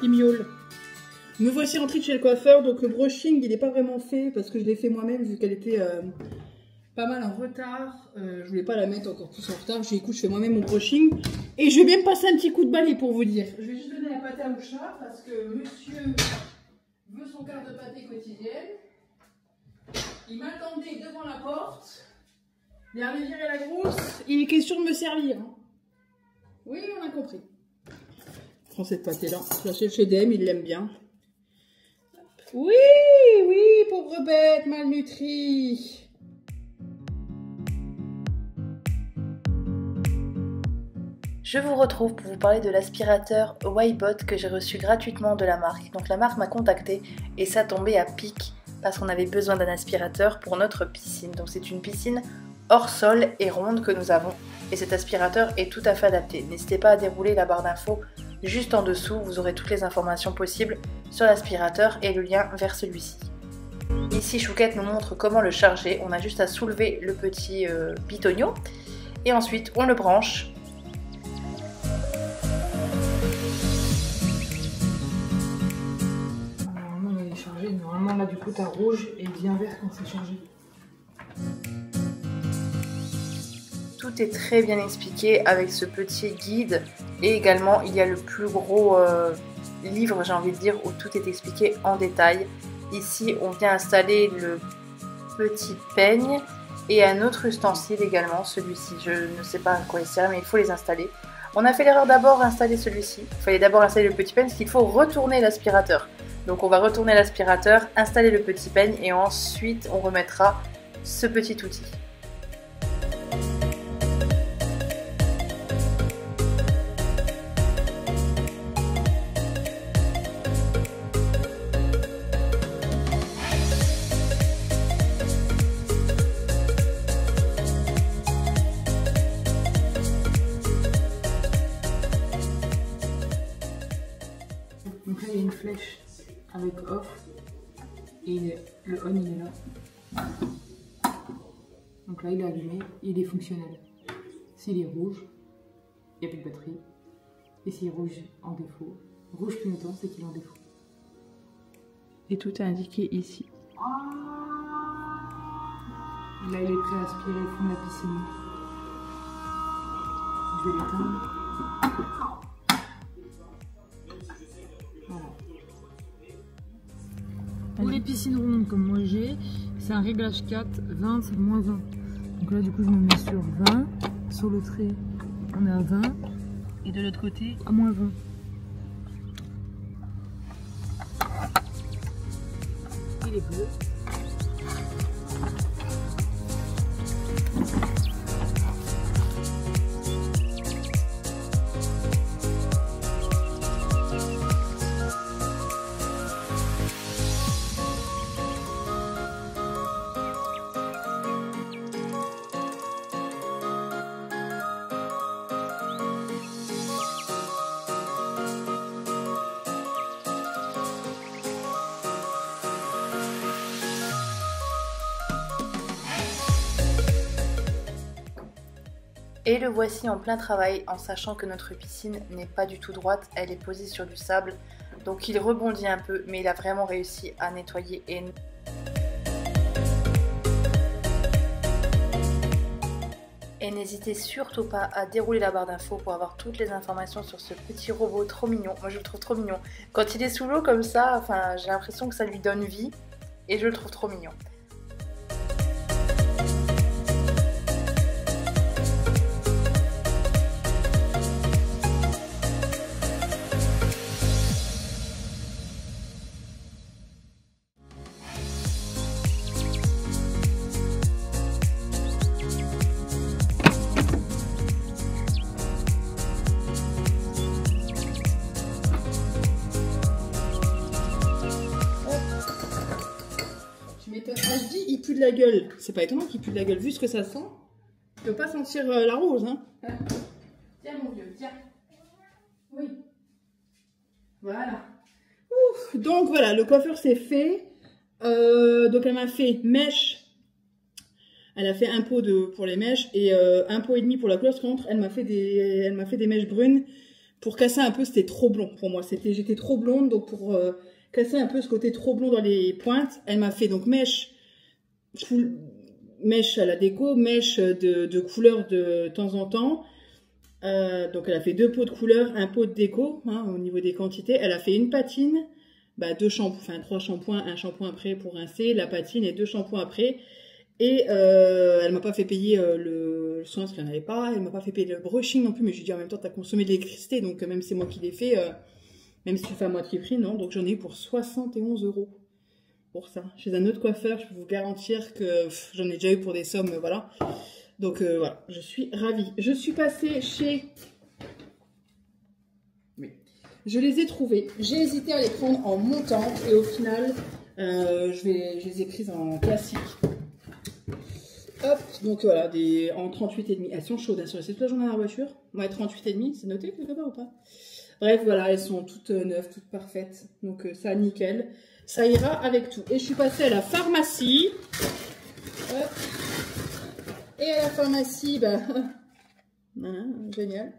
Il miaule. Me voici rentrée de chez le coiffeur, donc le brushing il n'est pas vraiment fait parce que je l'ai fait moi-même vu qu'elle était pas mal en retard. Je voulais pas la mettre encore plus en retard. J'ai dit écoute, je fais moi-même mon brushing et je vais bien me passer un petit coup de balai pour vous dire. Je vais juste donner la pâté au chat parce que monsieur veut son quart de pâté quotidienne. Il m'attendait devant la porte. Il a viré la grosse. Il est question de me servir. Hein. Oui, on a compris. Je prends cette pâté là. Je l'achète chez DM, il l'aime bien. Oui, oui, pauvre bête, malnutrie. Je vous retrouve pour vous parler de l'aspirateur Waibot que j'ai reçu gratuitement de la marque. Donc la marque m'a contacté et ça tombait à pic parce qu'on avait besoin d'un aspirateur pour notre piscine. Donc c'est une piscine hors sol et ronde que nous avons et cet aspirateur est tout à fait adapté. N'hésitez pas à dérouler la barre d'infos juste en dessous, vous aurez toutes les informations possibles sur l'aspirateur et le lien vers celui-ci. Ici Chouquette nous montre comment le charger, on a juste à soulever le petit pitonio et ensuite on le branche. Normalement il est chargé, normalement là du coup t'as rouge et bien vert quand c'est chargé. Tout est très bien expliqué avec ce petit guide et également il y a le plus gros livre, j'ai envie de dire, où tout est expliqué en détail. Ici on vient installer le petit peigne et un autre ustensile également, celui-ci, je ne sais pas à quoi il sert mais il faut les installer. On a fait l'erreur d'abord d'installer celui-ci, il fallait d'abord installer le petit peigne parce qu'il faut retourner l'aspirateur. Donc on va retourner l'aspirateur, installer le petit peigne et ensuite on remettra ce petit outil. Donc là il y a une flèche avec off et le on il est là. Donc là il est allumé, il est fonctionnel. S'il est rouge, il n'y a plus de batterie. Et s'il est rouge en défaut, rouge clignotant, c'est qu'il est en défaut. Et tout est indiqué ici. Là il est prêt à aspirer le fond de la piscine. Je vais l'éteindre. Pour les piscines rondes comme moi j'ai, c'est un réglage 4, 20, c'est moins 20. Donc là du coup je me mets sur 20, sur le trait on est à 20 et de l'autre côté à moins 20. Il est bleu. Et le voici en plein travail en sachant que notre piscine n'est pas du tout droite, elle est posée sur du sable. Donc il rebondit un peu mais il a vraiment réussi à nettoyer et... Et n'hésitez surtout pas à dérouler la barre d'infos pour avoir toutes les informations sur ce petit robot trop mignon. Moi je le trouve trop mignon. Quand il est sous l'eau comme ça, enfin, j'ai l'impression que ça lui donne vie et je le trouve trop mignon. Je dis, il pue de la gueule. C'est pas étonnant qu'il pue de la gueule. Vu ce que ça sent, tu peux pas sentir la rose. Hein. Tiens, mon vieux, tiens. Oui. Voilà. Ouf. Donc voilà, le coiffeur c'est fait. Donc elle m'a fait mèche. Elle a fait un pot pour les mèches et un pot et demi pour la cloche contre. Elle m'a fait des mèches brunes pour casser un peu, c'était trop blond pour moi. J'étais trop blonde, donc pour casser un peu ce côté trop blond dans les pointes, elle m'a fait donc mèche à la déco, mèche de couleur de temps en temps. Donc elle a fait 2 pots de couleur, un pot de déco, hein, au niveau des quantités. Elle a fait une patine, 3 shampoings, un shampoing après pour rincer, la patine et 2 shampoings après. Et elle m'a pas fait payer le soin parce qu'elle n'en avait pas. Elle m'a pas fait payer le brushing non plus, mais je lui dis en même temps t'as consommé de l'électricité, donc même si c'est moi qui l'ai fait, même si tu fais à moitié prix, non. Donc j'en ai eu pour 71 € pour ça. Chez un autre coiffeur, je peux vous garantir que j'en ai déjà eu pour des sommes, voilà. Donc voilà, je suis ravie. Je suis passée chez... Oui. Je les ai trouvés. J'ai hésité à les prendre en montant et au final, je les ai prises en classique. Hop, donc voilà, en 38,5. Elles sont chaudes, elles sont restées toute la journée dans la voiture. Ouais, 38,5, c'est noté quelque part ou pas? Bref, voilà, elles sont toutes neuves, toutes parfaites. Donc ça, nickel. Ça ira avec tout. Et je suis passée à la pharmacie. Hop. Et à la pharmacie, voilà, génial.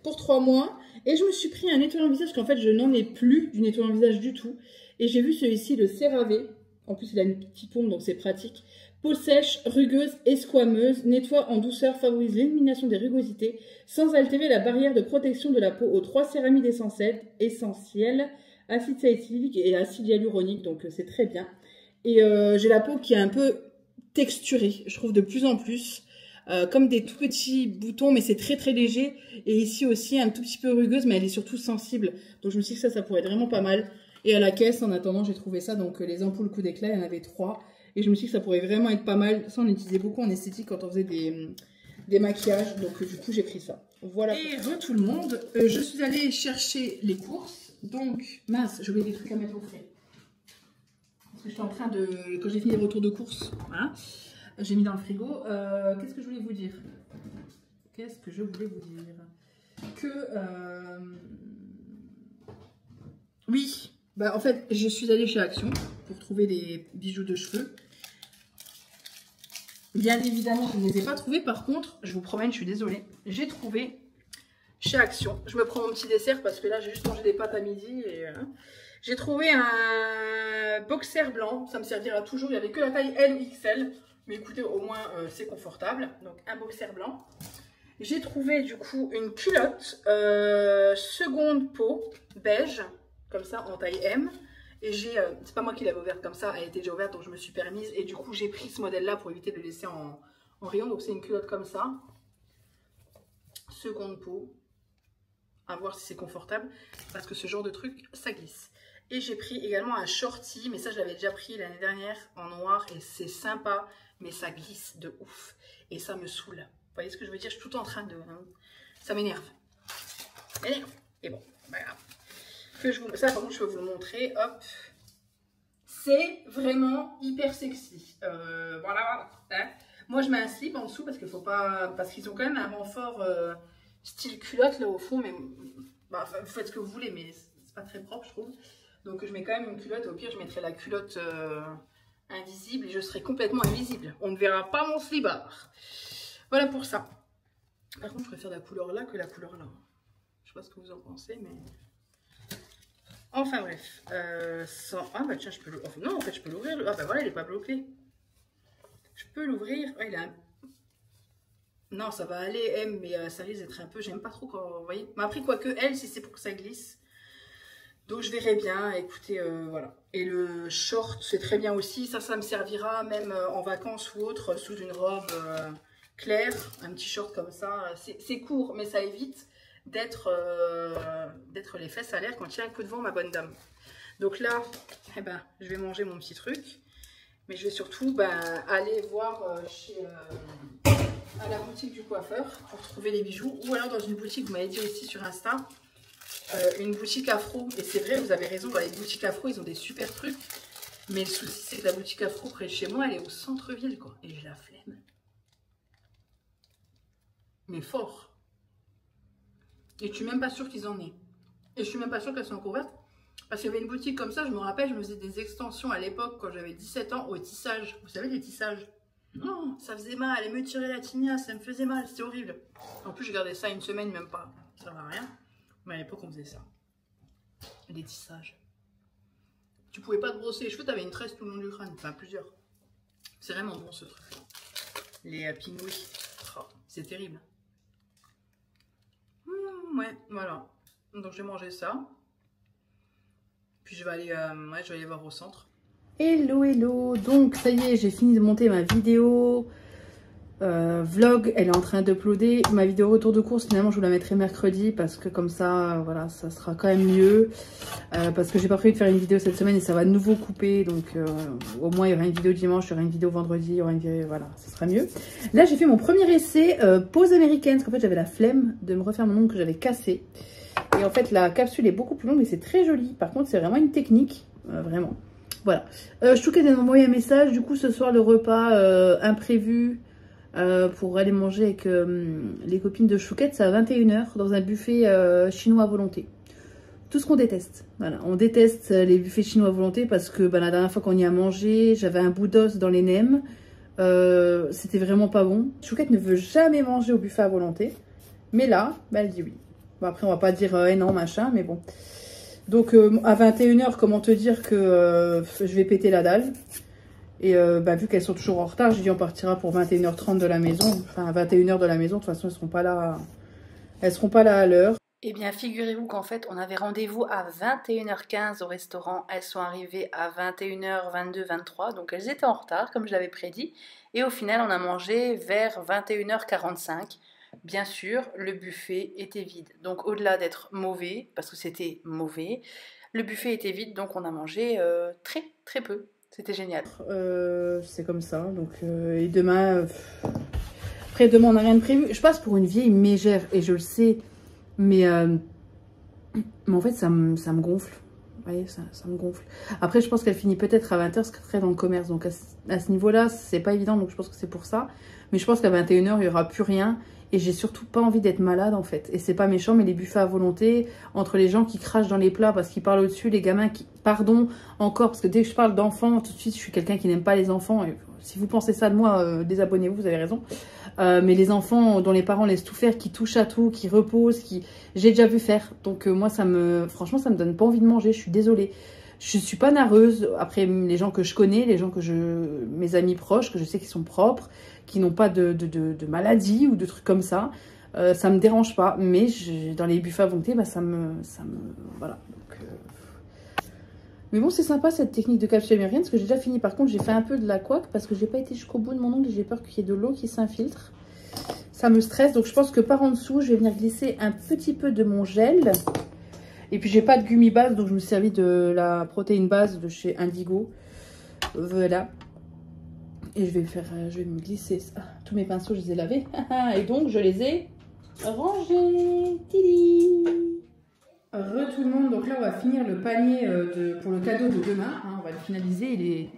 Pour 3 mois. Et je me suis pris un nettoyant visage, parce qu'en fait, je n'en ai plus du nettoyant visage du tout. Et j'ai vu celui-ci, le CeraVe. En plus, il a une petite pompe, donc c'est pratique. Peau sèche, rugueuse et squameuse, nettoie en douceur, favorise l'élimination des rugosités, sans altérer la barrière de protection de la peau aux 3 céramides essentielles, acide salicylique et acide hyaluronique, donc c'est très bien. Et j'ai la peau qui est un peu texturée, je trouve de plus en plus, comme des tout petits boutons, mais c'est très très léger. Et ici aussi, un tout petit peu rugueuse, mais elle est surtout sensible. Donc je me suis dit que ça pourrait être vraiment pas mal. Et à la caisse, en attendant, j'ai trouvé ça, donc les ampoules coup d'éclat, il y en avait 3. Et je me suis dit que ça pourrait vraiment être pas mal. Ça, on utilisait beaucoup en esthétique quand on faisait des maquillages. Donc, du coup, j'ai pris ça. Voilà. Et tout le monde, je suis allée chercher les courses. Donc, mince, j'ai oublié des trucs à mettre au frais. Parce que j'étais en train de... Quand j'ai fini les retours de courses, voilà, j'ai mis dans le frigo. Qu'est-ce que je voulais vous dire? Oui, en fait, je suis allée chez Action pour trouver des bijoux de cheveux. Bien évidemment, je ne les ai pas trouvés. Par contre, je vous promets, je suis désolée, j'ai trouvé chez Action. Je me prends mon petit dessert parce que là, j'ai juste mangé des pâtes à midi. Et j'ai trouvé un boxer blanc. Ça me servira toujours. Il n'y avait que la taille L ou XL. Mais écoutez, au moins, c'est confortable. Donc, un boxer blanc. J'ai trouvé, du coup, une culotte seconde peau beige. Comme ça, en taille M. Et c'est pas moi qui l'avais ouverte comme ça, elle était déjà ouverte, donc je me suis permise. Et du coup, j'ai pris ce modèle-là pour éviter de le laisser en rayon. Donc, c'est une culotte comme ça. Seconde peau. À voir si c'est confortable. Parce que ce genre de truc, ça glisse. Et j'ai pris également un shorty. Mais ça, je l'avais déjà pris l'année dernière en noir. Et c'est sympa, mais ça glisse de ouf. Et ça me saoule. Vous voyez ce que je veux dire? Je suis tout en train de... Ça m'énerve. Et bon, voilà. Ça, par contre, je peux vous le montrer. Hop. C'est vraiment hyper sexy. Voilà. Hein. Moi, je mets un slip en dessous parce qu'il faut pas... Parce qu'ils ont quand même un renfort style culotte là au fond. Mais vous faites ce que vous voulez, mais c'est pas très propre, je trouve. Donc, je mets quand même une culotte. Au pire, je mettrai la culotte invisible et je serai complètement invisible. On ne verra pas mon slibard. Voilà pour ça. Par contre, je préfère la couleur là que la couleur là. Je sais pas ce que vous en pensez, mais... Enfin bref, ah bah tiens, je peux l'ouvrir. Non, en fait, je peux l'ouvrir. Ah bah voilà, il n'est pas bloqué. Je peux l'ouvrir. Ah, il a un... Non, ça va aller M, mais ça risque d'être un peu... J'aime pas trop quand... Vous voyez. Mais après, quoique L, si c'est pour que ça glisse. Donc, je verrai bien. Écoutez, voilà. Et le short, c'est très bien aussi. Ça me servira même en vacances ou autre, sous une robe claire. Un petit short comme ça. C'est court, mais ça évite d'être les fesses à l'air quand il y a un coup de vent, ma bonne dame. Donc là, je vais manger mon petit truc. Mais je vais surtout aller voir à la boutique du coiffeur pour trouver les bijoux. Ou alors dans une boutique, vous m'avez dit aussi sur Insta, une boutique afro. Et c'est vrai, vous avez raison, dans les boutiques afro, ils ont des super trucs. Mais le souci, c'est que la boutique afro près de chez moi, elle est au centre-ville, quoi. Et j'ai la flemme. Mais fort. Et je suis même pas sûre qu'ils en aient. Et je suis même pas sûre qu'elles sont encore ouvertes. Parce qu'il y avait une boutique comme ça, je me rappelle, je me faisais des extensions à l'époque quand j'avais 17 ans au tissage. Vous savez, les tissages. Non, ça faisait mal, elle me tirait la tignasse, ça me faisait mal, c'était horrible. En plus, j'ai gardé ça une semaine, même pas. Ça va rien. Mais à l'époque, on faisait ça. Les tissages. Tu pouvais pas te brosser les cheveux, t'avais une tresse tout le long du crâne. Enfin, plusieurs. C'est vraiment bon ce truc. Les pingouis. Oh, c'est terrible. Ouais, voilà. Donc je vais manger ça. Puis je vais aller, ouais, je vais aller voir au centre. Hello, hello. Donc ça y est, j'ai fini de monter ma vidéo. Vlog, elle est en train d'uploader. Ma vidéo retour de course, finalement je vous la mettrai mercredi parce que comme ça, voilà, ça sera quand même mieux. Parce que j'ai pas prévu de faire une vidéo cette semaine et ça va de nouveau couper. Donc au moins il y aura une vidéo dimanche, il y aura une vidéo vendredi, il y aura une vidéo, voilà, ça sera mieux. Là j'ai fait mon premier essai pause américaine parce qu'en fait j'avais la flemme de me refaire mon ongle que j'avais cassé. Et en fait la capsule est beaucoup plus longue et c'est très joli. Par contre c'est vraiment une technique, vraiment. Voilà. Chouquette m'a envoyé un message, du coup ce soir le repas imprévu. Pour aller manger avec les copines de Chouquette, c'est à 21 h dans un buffet chinois à volonté. Tout ce qu'on déteste. Voilà, on déteste les buffets chinois à volonté parce que la dernière fois qu'on y a mangé, j'avais un bout d'os dans les nems. C'était vraiment pas bon. Chouquette ne veut jamais manger au buffet à volonté. Mais là, elle dit oui. Bon, après, on va pas dire non, machin, mais bon. Donc, à 21 h, comment te dire que je vais péter la dalle. Et vu qu'elles sont toujours en retard, j'ai dit on partira pour 21 h 30 de la maison. Enfin, 21 h de la maison, de toute façon, elles seront pas là à l'heure. Eh bien, figurez-vous qu'en fait, on avait rendez-vous à 21 h 15 au restaurant. Elles sont arrivées à 21 h 22, 23. Donc, elles étaient en retard, comme je l'avais prédit. Et au final, on a mangé vers 21 h 45. Bien sûr, le buffet était vide. Donc, au-delà d'être mauvais, parce que c'était mauvais, le buffet était vide. Donc, on a mangé très, très peu. C'était génial. C'est comme ça. Donc, et demain, après demain, on n'a rien de prévu. Je passe pour une vieille mégère et je le sais. Mais en fait, ça me gonfle. Vous voyez, ça me gonfle. Après, je pense qu'elle finit peut-être à 20 h, parce qu'elle serait dans le commerce. Donc, à ce niveau-là, c'est pas évident. Donc, je pense que c'est pour ça. Mais je pense qu'à 21 h, il n'y aura plus rien. Et j'ai surtout pas envie d'être malade, en fait. Et c'est pas méchant, mais les buffets à volonté, entre les gens qui crachent dans les plats parce qu'ils parlent au-dessus, les gamins qui... Pardon, encore, parce que dès que je parle d'enfants, tout de suite, je suis quelqu'un qui n'aime pas les enfants. Et si vous pensez ça de moi, désabonnez-vous, vous avez raison. Mais les enfants dont les parents laissent tout faire, qui touchent à tout, qui reposent, qui... J'ai déjà vu faire. Donc moi, franchement, ça me donne pas envie de manger, je suis désolée. Je suis pas nareuse. Après, les gens que je connais, mes amis proches, que je sais qu'ils sont propres, qui n'ont pas de maladie ou de trucs comme ça, ça me dérange pas. Mais dans les buffets à volonté, ça me voilà. Donc, mais bon, c'est sympa cette technique de capsule américaine, parce que j'ai déjà fini. Par contre, j'ai fait un peu de la couac parce que j'ai pas été jusqu'au bout de mon ongle et j'ai peur qu'il y ait de l'eau qui s'infiltre. Ça me stresse, donc je pense que par en dessous, je vais venir glisser un petit peu de mon gel. Et puis j'ai pas de gummy base, donc je me suis servi de la protéine base de chez Indigo. Voilà. Et je vais me glisser ça. Tous mes pinceaux, je les ai lavés. Et donc je les ai rangés. Tili. Tout le monde, donc là on va finir le panier pour le cadeau de demain. On va le finaliser.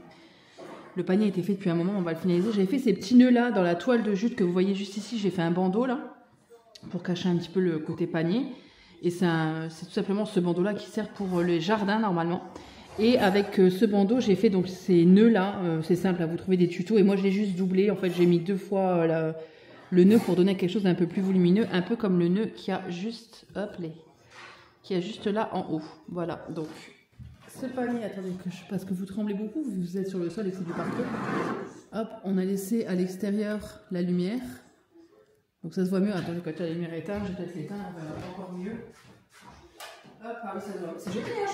Le panier a été fait depuis un moment, on va le finaliser. J'avais fait ces petits nœuds là dans la toile de jute que vous voyez juste ici. J'ai fait un bandeau là pour cacher un petit peu le côté panier. Et c'est tout simplement ce bandeau là qui sert pour les jardins normalement. Et avec ce bandeau, j'ai fait donc ces nœuds là. C'est simple, vous trouvez des tutos. Et moi je l'ai juste doublé. En fait, j'ai mis 2 fois le nœud pour donner quelque chose d'un peu plus volumineux. Un peu comme le nœud qui a juste, qui a juste là en haut. Voilà, donc ce panier, attendez, parce que vous tremblez beaucoup, vous êtes sur le sol et c'est du parquet. Hop, on a laissé à l'extérieur la lumière. Donc ça se voit mieux. Attendez, quand la lumière est éteinte, je vais peut-être l'éteindre, on va voir encore mieux. Hop, ah oui, ça se voit. C'est joli, hein.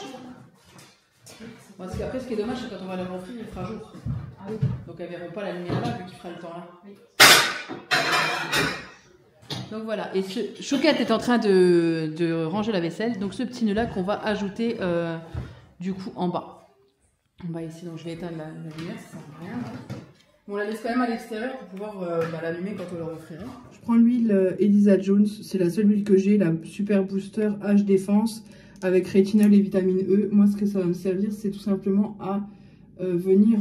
Parce qu'après, ce qui est dommage, c'est quand on va leur offrir, il fera jour. Ah oui. Donc elles verront pas la lumière là, vu qu'il fera le temps là. Oui. Donc voilà, et Chouquette est en train de ranger la vaisselle. Donc ce petit nœud là qu'on va ajouter du coup en bas. En bas ici, donc je vais éteindre la lumière, ça sert à rien. On la laisse quand même à l'extérieur pour pouvoir l'allumer quand on leur offrira. Je prends l'huile Elisa Jones, c'est la seule huile que j'ai, la Super Booster H Défense avec rétinol et vitamine E. Moi, ce que ça va me servir, c'est tout simplement à venir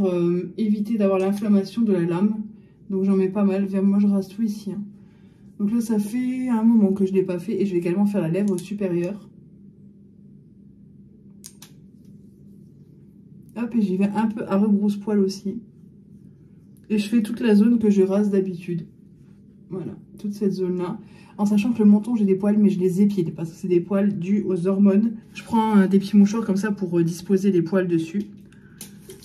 éviter d'avoir l'inflammation de la lame. Donc j'en mets pas mal, moi je rase tout ici. Hein. Donc là, ça fait un moment que je ne l'ai pas fait et je vais également faire la lèvre supérieure. Hop, et j'y vais un peu à rebrousse-poil aussi. Et je fais toute la zone que je rase d'habitude. Voilà, toute cette zone-là. En sachant que le menton, j'ai des poils, mais je les épile parce que c'est des poils dus aux hormones. Je prends des petits mouchoirs comme ça pour disposer les poils dessus.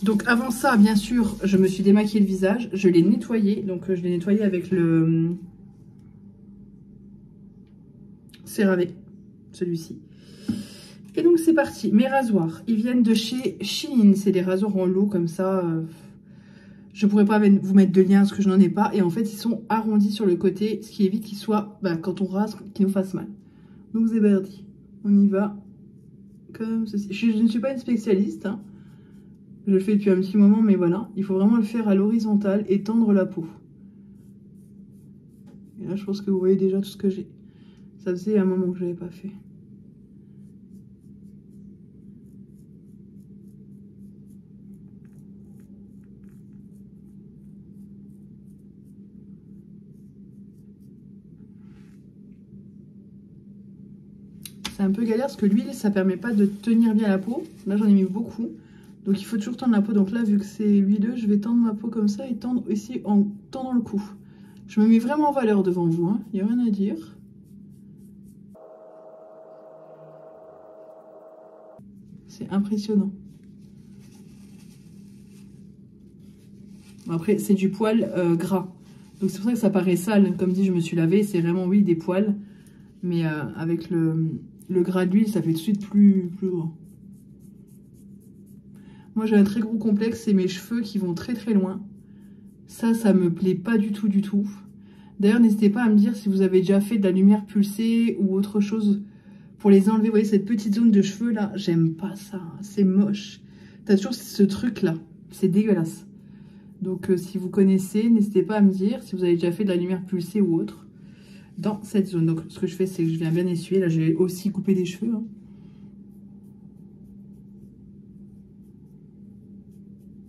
Donc avant ça, bien sûr, je me suis démaquillé le visage. Je l'ai nettoyé. Donc je l'ai nettoyé avec le CeraVe, celui-ci. Et donc c'est parti. Mes rasoirs, ils viennent de chez Shein. C'est des rasoirs en lot comme ça. Je pourrais pas vous mettre de lien parce que je n'en ai pas. Et en fait, ils sont arrondis sur le côté, ce qui évite qu'ils soient, quand on rase, qu'ils nous fassent mal. Donc c'est parti. On y va comme ceci. Je ne suis pas une spécialiste. Hein. Je le fais depuis un petit moment, mais voilà. Il faut vraiment le faire à l'horizontale et tendre la peau. Et là, je pense que vous voyez déjà tout ce que j'ai. Ça faisait un moment que je n'avais pas fait. C'est un peu galère parce que l'huile, ça permet pas de tenir bien la peau. Là, j'en ai mis beaucoup. Donc, il faut toujours tendre la peau. Donc là, vu que c'est huileux, je vais tendre ma peau comme ça et tendre ici en tendant le cou. Je me mets vraiment en valeur devant vous. Hein. Il n'y a rien à dire. C'est impressionnant. Bon, après, c'est du poil gras. Donc, c'est pour ça que ça paraît sale. Comme dit, je me suis lavée. C'est vraiment, oui, des poils. Mais avec le gras d'huile, ça fait tout de suite plus grand. Moi, j'ai un très gros complexe, c'est mes cheveux qui vont très très loin. Ça me plaît pas du tout, du tout. D'ailleurs, n'hésitez pas à me dire si vous avez déjà fait de la lumière pulsée ou autre chose pour les enlever. Vous voyez, cette petite zone de cheveux là, j'aime pas ça, c'est moche. T'as toujours ce truc là, c'est dégueulasse. Donc, si vous connaissez, n'hésitez pas à me dire si vous avez déjà fait de la lumière pulsée ou autre dans cette zone. Donc, ce que je fais, c'est que je viens bien essuyer. Là, j'ai aussi coupé des cheveux. Hein.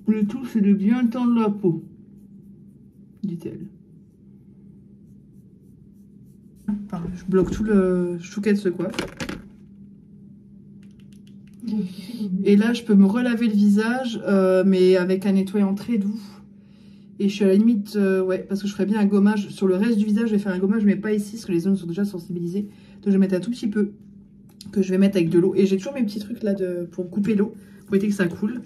Le tout, c'est de bien tendre la peau, dit-elle. Pardon, je bloque tout le chouquet de ce coiffe. Et là, je peux me relaver le visage, mais avec un nettoyant très doux. Et je suis à la limite, ouais, parce que je ferais bien un gommage. Sur le reste du visage, je vais faire un gommage, mais pas ici, parce que les zones sont déjà sensibilisées. Donc, je vais mettre un tout petit peu, que je vais mettre avec de l'eau. Et j'ai toujours mes petits trucs là pour couper l'eau, pour éviter que ça coule.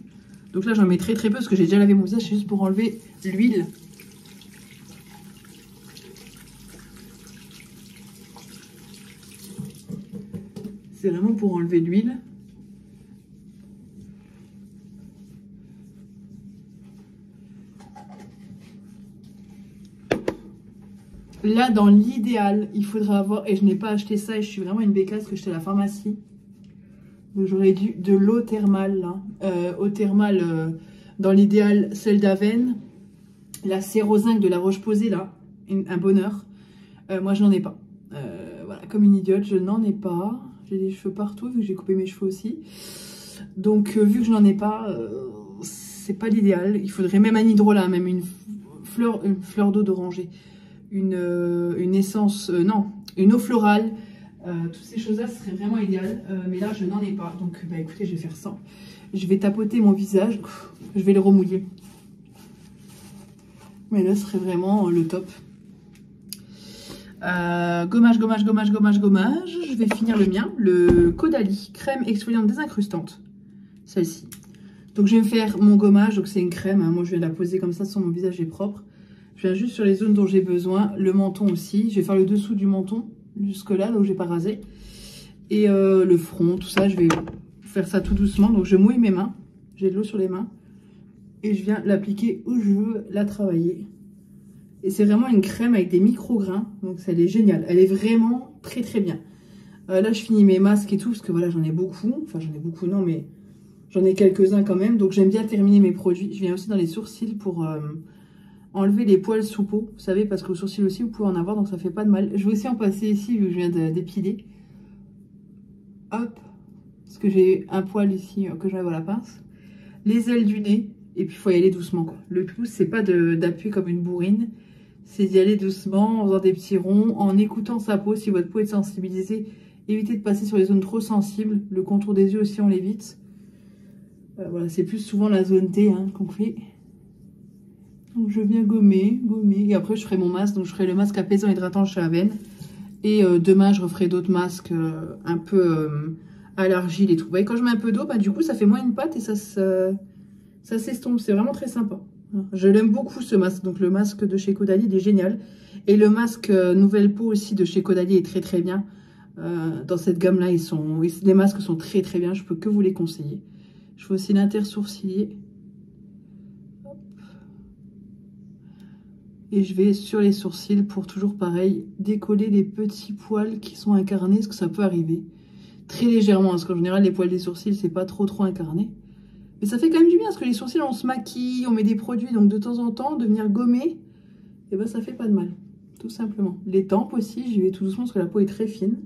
Donc là, j'en mets très très peu, parce que j'ai déjà lavé mon visage, c'est juste pour enlever l'huile. C'est vraiment pour enlever l'huile. Là, dans l'idéal, il faudra avoir, et je n'ai pas acheté ça, et je suis vraiment une bécasse que j'étais à la pharmacie. Donc j'aurais dû de l'eau thermale, là. Eau thermale, dans l'idéal, celle d'Aven. La Cérozinc de la Roche-Posay, là, un bonheur. Moi, je n'en ai pas. Voilà, comme une idiote, je n'en ai pas. J'ai des cheveux partout, vu que j'ai coupé mes cheveux aussi. Donc, vu que je n'en ai pas, c'est pas l'idéal. Il faudrait même un hydrolat, même une fleur d'eau d'oranger. Une essence, non, une eau florale. Toutes ces choses-là, ce serait vraiment idéal. Mais là, je n'en ai pas. Donc, bah, écoutez, je vais faire ça. Je vais tapoter mon visage. Je vais le remouiller. Mais là, ce serait vraiment le top. Gommage, gommage, gommage, gommage, gommage. Je vais finir le mien. Le Caudalie, crème exfoliante désincrustante. Celle-ci. Donc, je vais me faire mon gommage. Donc, c'est une crème. Hein. Moi, je vais la poser comme ça sur mon visage est propre. Je viens juste sur les zones dont j'ai besoin. Le menton aussi. Je vais faire le dessous du menton. Jusque là où j'ai pas rasé. Et le front, tout ça, je vais faire ça tout doucement. Donc, je mouille mes mains. J'ai de l'eau sur les mains. Et je viens l'appliquer où je veux la travailler. Et c'est vraiment une crème avec des micro-grains. Donc, elle est géniale. Elle est vraiment très, très bien. Là, je finis mes masques et tout. Parce que voilà, j'en ai beaucoup. Enfin, j'en ai beaucoup, non, mais j'en ai quelques-uns quand même. Donc, j'aime bien terminer mes produits. Je viens aussi dans les sourcils pour enlever les poils sous peau. Vous savez, parce qu'aux sourcils aussi, vous pouvez en avoir. Donc, ça fait pas de mal. Je vais aussi en passer ici, vu que je viens d'épiler. Hop. Parce que j'ai un poil ici que j'enlève à la pince. Les ailes du nez. Et puis, il faut y aller doucement, quoi. Le tout, c'est pas d'appuyer comme une bourrine. C'est d'y aller doucement, en faisant des petits ronds, en écoutant sa peau. Si votre peau est sensibilisée, évitez de passer sur les zones trop sensibles. Le contour des yeux aussi, on l'évite. Voilà, c'est plus souvent la zone T hein, qu'on fait. Donc je viens gommer, et après je ferai mon masque. Donc je ferai le masque apaisant hydratant chez Aven. Et demain je referai d'autres masques un peu à l'argile et tout. Vous voyez, quand je mets un peu d'eau, bah, du coup ça fait moins une pâte et ça s'estompe. C'est vraiment très sympa. Je l'aime beaucoup ce masque. Donc le masque de chez Caudalie, il est génial. Et le masque Nouvelle Peau aussi de chez Caudalie est très très bien. Dans cette gamme là, les masques sont très très bien. Je peux que vous les conseiller. Je fais aussi l'intersourcilier. Et je vais sur les sourcils pour toujours pareil, décoller les petits poils qui sont incarnés, parce que ça peut arriver. Très légèrement, parce qu'en général les poils des sourcils c'est pas trop incarné. Mais ça fait quand même du bien, parce que les sourcils on se maquille, on met des produits, donc de temps en temps, de venir gommer, et ben ça fait pas de mal, tout simplement. Les tempes aussi, j'y vais tout doucement parce que la peau est très fine.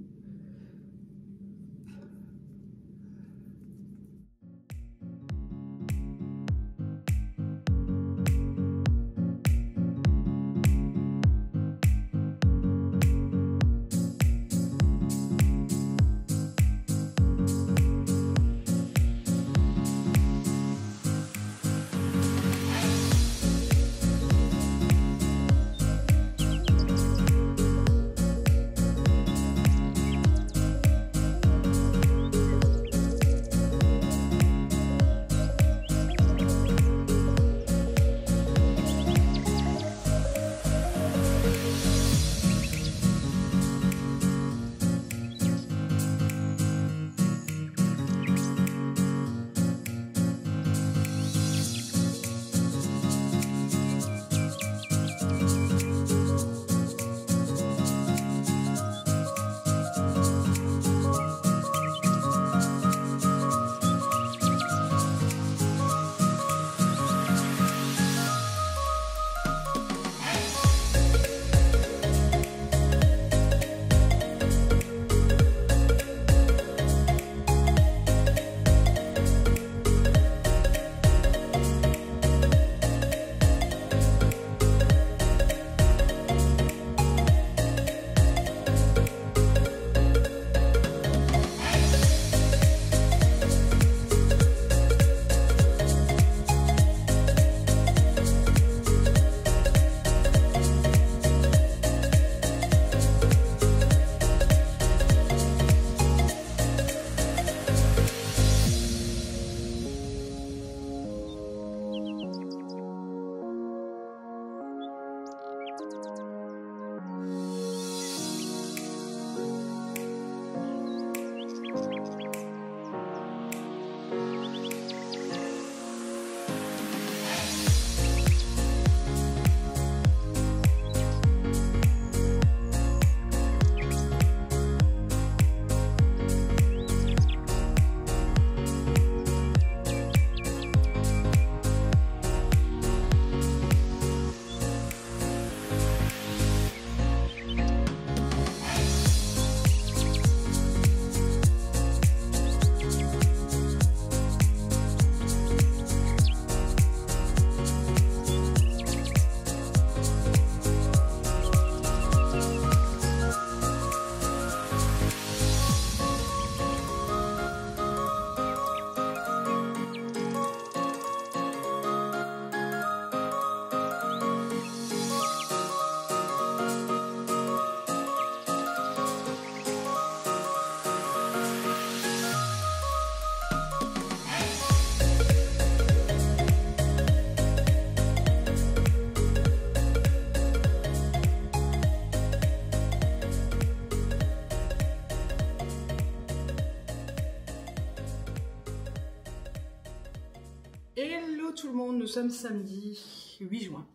Hello tout le monde, nous sommes samedi 8 juin.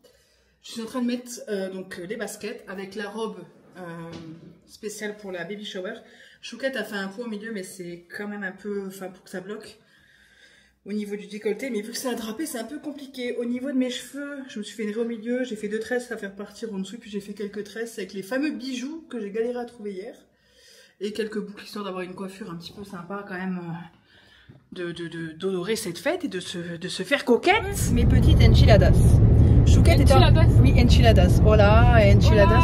Je suis en train de mettre donc les baskets avec la robe spéciale pour la baby shower. Chouquette a fait un pot au milieu, mais c'est quand même un peu, enfin pour que ça bloque au niveau du décolleté. Mais vu que c'est à draper, c'est un peu compliqué. Au niveau de mes cheveux, je me suis fait une raie au milieu, j'ai fait 2 tresses à faire partir en dessous, puis j'ai fait quelques tresses avec les fameux bijoux que j'ai galéré à trouver hier. Et quelques boucles histoire d'avoir une coiffure un petit peu sympa quand même. D'honorer cette fête et de se faire coquette. Mes petites enchiladas. Chouquette est oui, enchiladas. Voilà, enchiladas.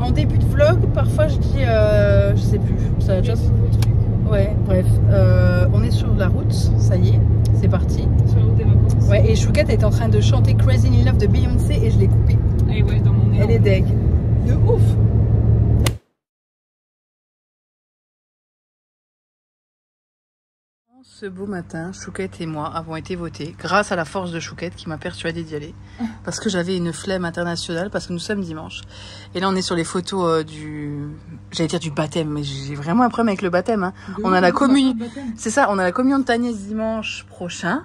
En début de vlog, parfois je dis, je sais plus. Ça, just... Ouais, bref. On est sur la route, ça y est, c'est parti. Sur la route des vacances. Ouais, et Chouquette est en train de chanter Crazy in Love de Beyoncé et je l'ai coupée. Et ouais, dans mon nez. Elle est deg. De ouf. Ce beau matin, Chouquette et moi avons été votés grâce à la force de Chouquette qui m'a persuadée d'y aller. Parce que j'avais une flemme internationale, parce que nous sommes dimanche. Et là, on est sur les photos j'allais dire du baptême, mais j'ai vraiment un problème avec le baptême. Hein. On a la communion. C'est ça, on a la communion de Tagnès dimanche prochain.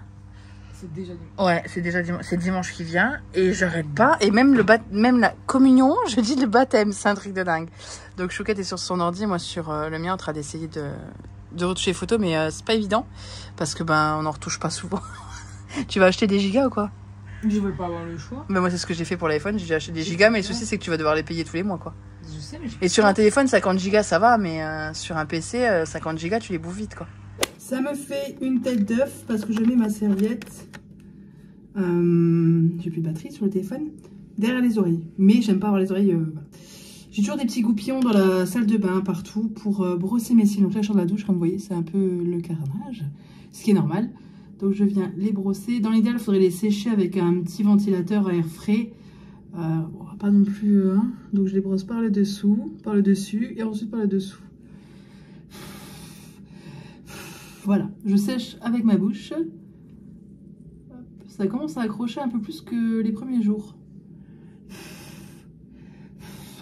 C'est déjà dimanche. Ouais, c'est déjà dimanche, c'est dimanche qui vient. Et j'arrête pas. Et même, même la communion, je dis le baptême, c'est un truc de dingue. Donc Chouquette est sur son ordi, moi sur le mien, en train d'essayer de retoucher les photos, mais c'est pas évident parce que on en retouche pas souvent. Tu vas acheter des gigas ou quoi? Je vais pas avoir le choix. Moi c'est ce que j'ai fait pour l'iPhone, j'ai acheté des gigas, mais le souci c'est que tu vas devoir les payer tous les mois quoi. Je sais, mais Et sur un téléphone 50 gigas ça va, mais sur un PC 50 gigas tu les bouffes vite quoi. Ça me fait une tête d'œuf parce que je mets ma serviette. J'ai plus de batterie sur le téléphone derrière les oreilles, mais j'aime pas avoir les oreilles. J'ai toujours des petits goupillons dans la salle de bain, partout, pour brosser mes cils. Donc là, je sors de la douche, comme vous voyez, c'est un peu le carnage, ce qui est normal. Donc je viens les brosser. Dans l'idéal, il faudrait les sécher avec un petit ventilateur à air frais. Pas non plus... Donc je les brosse par le dessous, par le dessus, et ensuite par le dessous. Voilà, je sèche avec ma bouche. Ça commence à accrocher un peu plus que les premiers jours.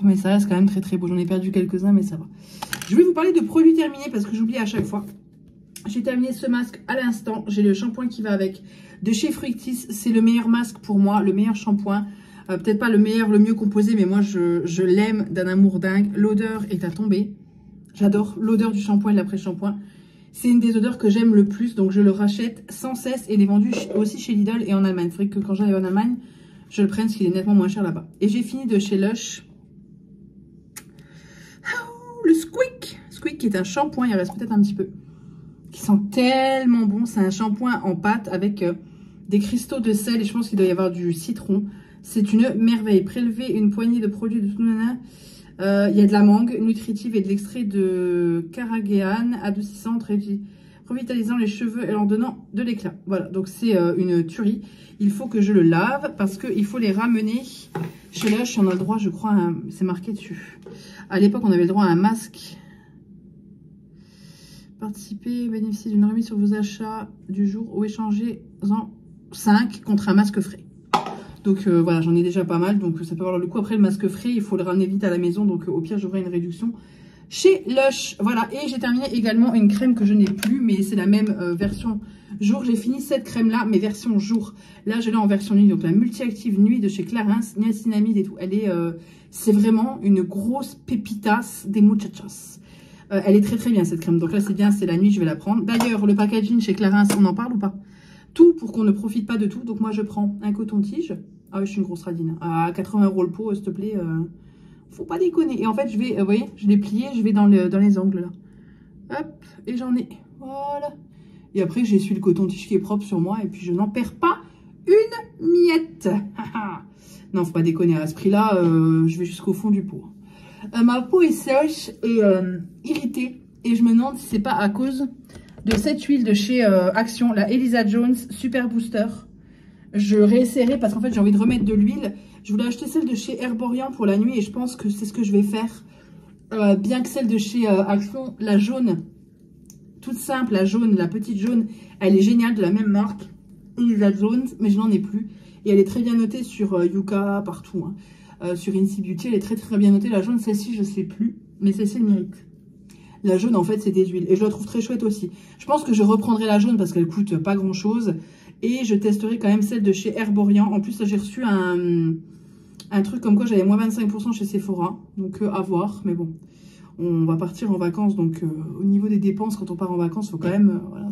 Mais ça reste quand même très très beau. J'en ai perdu quelques-uns, mais ça va. Je vais vous parler de produits terminés parce que j'oublie à chaque fois. J'ai terminé ce masque à l'instant. J'ai le shampoing qui va avec de chez Fructis. C'est le meilleur masque pour moi, le meilleur shampoing. Peut-être pas le meilleur, le mieux composé, mais moi je l'aime d'un amour dingue. L'odeur est à tomber. J'adore l'odeur du shampoing et de l'après-shampoing. C'est une des odeurs que j'aime le plus, donc je le rachète sans cesse. Et il est vendu aussi chez Lidl et en Allemagne. Il faudrait que quand j'arrive en Allemagne, je le prenne parce qu'il est nettement moins cher là-bas. Et j'ai fini de chez Lush. Le Squeak qui est un shampoing, il reste peut-être un petit peu, qui sent tellement bon. C'est un shampoing en pâte avec des cristaux de sel et je pense qu'il doit y avoir du citron. C'est une merveille. Prélever une poignée de produits de tout nana. Il y a de la mangue nutritive et de l'extrait de carragéane adoucissant, revitalisant les cheveux et leur donnant de l'éclat. Voilà, donc c'est une tuerie. Il faut que je le lave parce qu'il faut les ramener chez Lush. On a le droit, je crois, c'est marqué dessus. À l'époque, on avait le droit à un masque. Participez, bénéficiez d'une remise sur vos achats du jour ou échangez-en 5 contre un masque frais. Donc voilà, j'en ai déjà pas mal, donc ça peut valoir le coup. Après, le masque frais, il faut le ramener vite à la maison, donc au pire, j'aurai une réduction chez Lush. Voilà, et j'ai terminé également une crème que je n'ai plus, mais c'est la même version jour. J'ai fini cette crème-là, mais version jour. Là, je l'ai en version nuit, donc la multi-active nuit de chez Clarins, niacinamide et tout. Elle est, c'est vraiment une grosse pépitas des muchachas. Elle est très très bien cette crème, donc là c'est bien, c'est la nuit, je vais la prendre. D'ailleurs, le packaging chez Clarins, on en parle ou pas? Tout pour qu'on ne profite pas de tout. Donc moi je prends un coton-tige. Ah oui, je suis une grosse radine. À 80 € le pot, s'il te plaît. Faut pas déconner. Et en fait, je vais, vous voyez, je l'ai plié, je vais dans les angles là. Hop, et j'en ai. Voilà. Et après, j'essuie le coton-tige qui est propre sur moi. Et puis je n'en perds pas une miette. Non, faut pas déconner. À ce prix-là, je vais jusqu'au fond du pot. Ma peau est sèche et irritée. Et je me demande si c'est pas à cause de cette huile de chez Action, la Elisa Jones Super Booster. Je réessayerai parce qu'en fait j'ai envie de remettre de l'huile. Je voulais acheter celle de chez Herborian pour la nuit et je pense que c'est ce que je vais faire. Bien que celle de chez Action, la jaune, toute simple, la jaune, la petite jaune, elle est géniale, de la même marque, Elisa Jones, mais je n'en ai plus. Et elle est très bien notée sur Yuka, partout. Hein. Sur Incy Beauty, elle est très très bien notée. La jaune, celle-ci, je sais plus, mais celle-ci, elle mérite. La jaune, en fait, c'est des huiles. Et je la trouve très chouette aussi. Je pense que je reprendrai la jaune parce qu'elle coûte pas grand-chose. Et je testerai quand même celle de chez Herborian. En plus, là, j'ai reçu un truc comme quoi j'avais moins 25% chez Sephora. Donc, à voir. Mais bon, on va partir en vacances. Donc, au niveau des dépenses, quand on part en vacances, il faut quand même... voilà,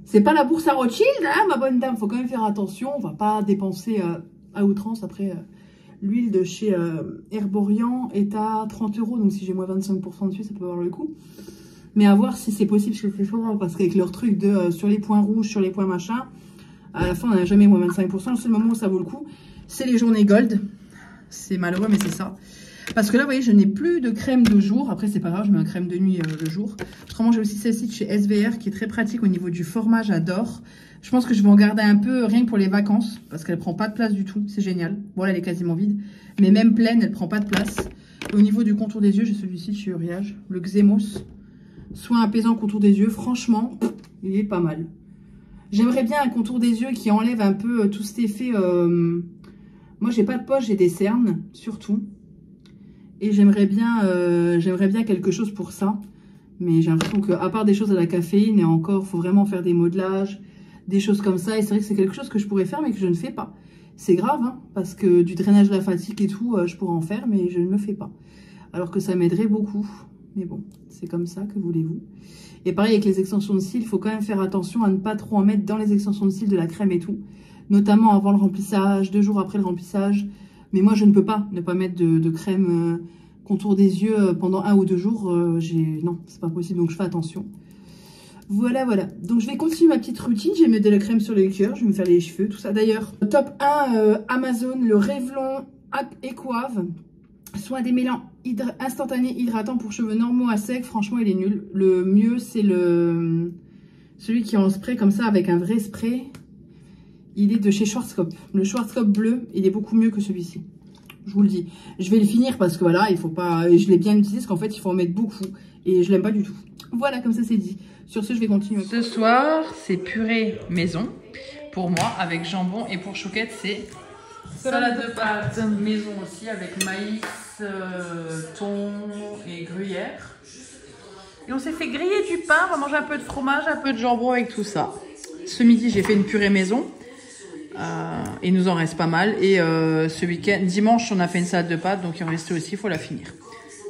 c'est pas la bourse à Rothschild, hein, ma bonne dame. Il faut quand même faire attention. On va pas dépenser à outrance. Après... l'huile de chez Herborian est à 30 €. Donc, si j'ai moins 25% dessus, ça peut avoir le coup. Mais à voir si c'est possible chez Sephora. Parce qu'avec leur truc de sur les points rouges, sur les points machin, à la fin, on n'a jamais moins 25%. Le seul moment où ça vaut le coup, c'est les journées gold. C'est malheureux, mais c'est ça. Parce que là, vous voyez, je n'ai plus de crème de jour. Après, c'est pas grave, je mets un crème de nuit le jour. Autrement, j'ai aussi celle-ci de chez SVR qui est très pratique au niveau du format, j'adore. Je pense que je vais en garder un peu rien que pour les vacances parce qu'elle prend pas de place du tout. C'est génial. Bon, là, elle est quasiment vide. Mais même pleine, elle prend pas de place. Au niveau du contour des yeux, j'ai celui-ci de chez Uriage, le Xemos. Soin apaisant contour des yeux. Franchement, il est pas mal. J'aimerais bien un contour des yeux qui enlève un peu tout cet effet... Moi, j'ai pas de poche, j'ai des cernes, surtout. Et j'aimerais bien quelque chose pour ça. Mais j'ai l'impression qu'à part des choses à la caféine, et encore, faut vraiment faire des modelages, des choses comme ça. Et c'est vrai que c'est quelque chose que je pourrais faire, mais que je ne fais pas. C'est grave, hein, parce que du drainage lymphatique et tout, je pourrais en faire, mais je ne le fais pas. Alors que ça m'aiderait beaucoup. Mais bon, c'est comme ça, que voulez-vous. Et pareil avec les extensions de cils, il faut quand même faire attention à ne pas trop en mettre dans les extensions de cils de la crème et tout. Notamment avant le remplissage, 2 jours après le remplissage. Mais moi, je ne peux pas ne pas mettre de crème contour des yeux pendant 1 ou 2 jours. Non, c'est pas possible, donc je fais attention. Voilà, voilà. Donc, je vais continuer ma petite routine. Je vais mettre de la crème sur les cœurs, je vais me faire les cheveux, tout ça. D'ailleurs, top 1 Amazon, le Revlon Equave. Soin démêlant instantané hydratant pour cheveux normaux à sec. Franchement, il est nul. Le mieux, c'est celui qui est en spray comme ça, avec un vrai spray. Il est de chez Schwarzkopf. Le Schwarzkopf bleu, il est beaucoup mieux que celui-ci. Je vous le dis. Je vais le finir parce que voilà, il faut pas... Je l'ai bien utilisé parce qu'en fait, il faut en mettre beaucoup. Et je l'aime pas du tout. Voilà, comme ça, c'est dit. Sur ce, je vais continuer. Ce soir, c'est purée maison. Pour moi, avec jambon. Et pour Chouquette, c'est salade de pâtes maison aussi, avec maïs, thon et gruyère. Et on s'est fait griller du pain. On va manger un peu de fromage, un peu de jambon avec tout ça. Ce midi, j'ai fait une purée maison. Il nous en reste pas mal. Et ce week-end, dimanche, on a fait une salade de pâtes. Donc il en restait aussi, il faut la finir.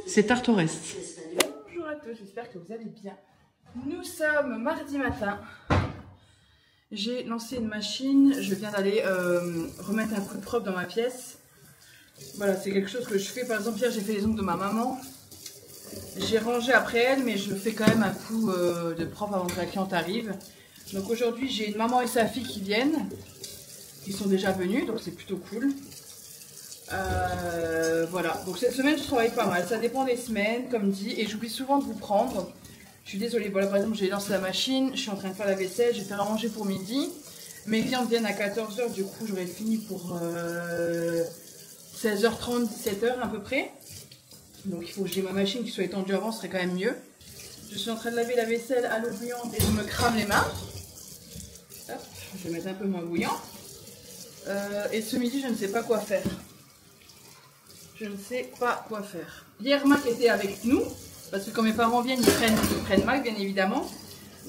C'est tarte au reste. Bonjour à tous, j'espère que vous allez bien. Nous sommes mardi matin. J'ai lancé une machine. Je viens d'aller remettre un coup de propre dans ma pièce. Voilà, c'est quelque chose que je fais. Par exemple, hier, j'ai fait les ongles de ma maman. J'ai rangé après elle, mais je fais quand même un coup de propre avant que la cliente arrive. Donc aujourd'hui, j'ai une maman et sa fille qui viennent. Ils sont déjà venus, donc c'est plutôt cool. Voilà, donc cette semaine je travaille pas mal, ça dépend des semaines comme dit, et j'oublie souvent de vous prendre. Je suis désolée, voilà, par exemple j'ai lancé la machine, je suis en train de faire la vaisselle, je vais faire à manger pour midi. Mes clients viennent à 14 h, du coup j'aurai fini pour 16h30, 17 h à peu près. Donc il faut que j'ai ma machine qui soit étendue avant, ce serait quand même mieux. Je suis en train de laver la vaisselle à l'eau bouillante et je me crame les mains. Hop, je vais mettre un peu moins bouillant. Et ce midi, je ne sais pas quoi faire. Je ne sais pas quoi faire. Hier, Mac était avec nous. Parce que quand mes parents viennent, ils prennent Mac, bien évidemment.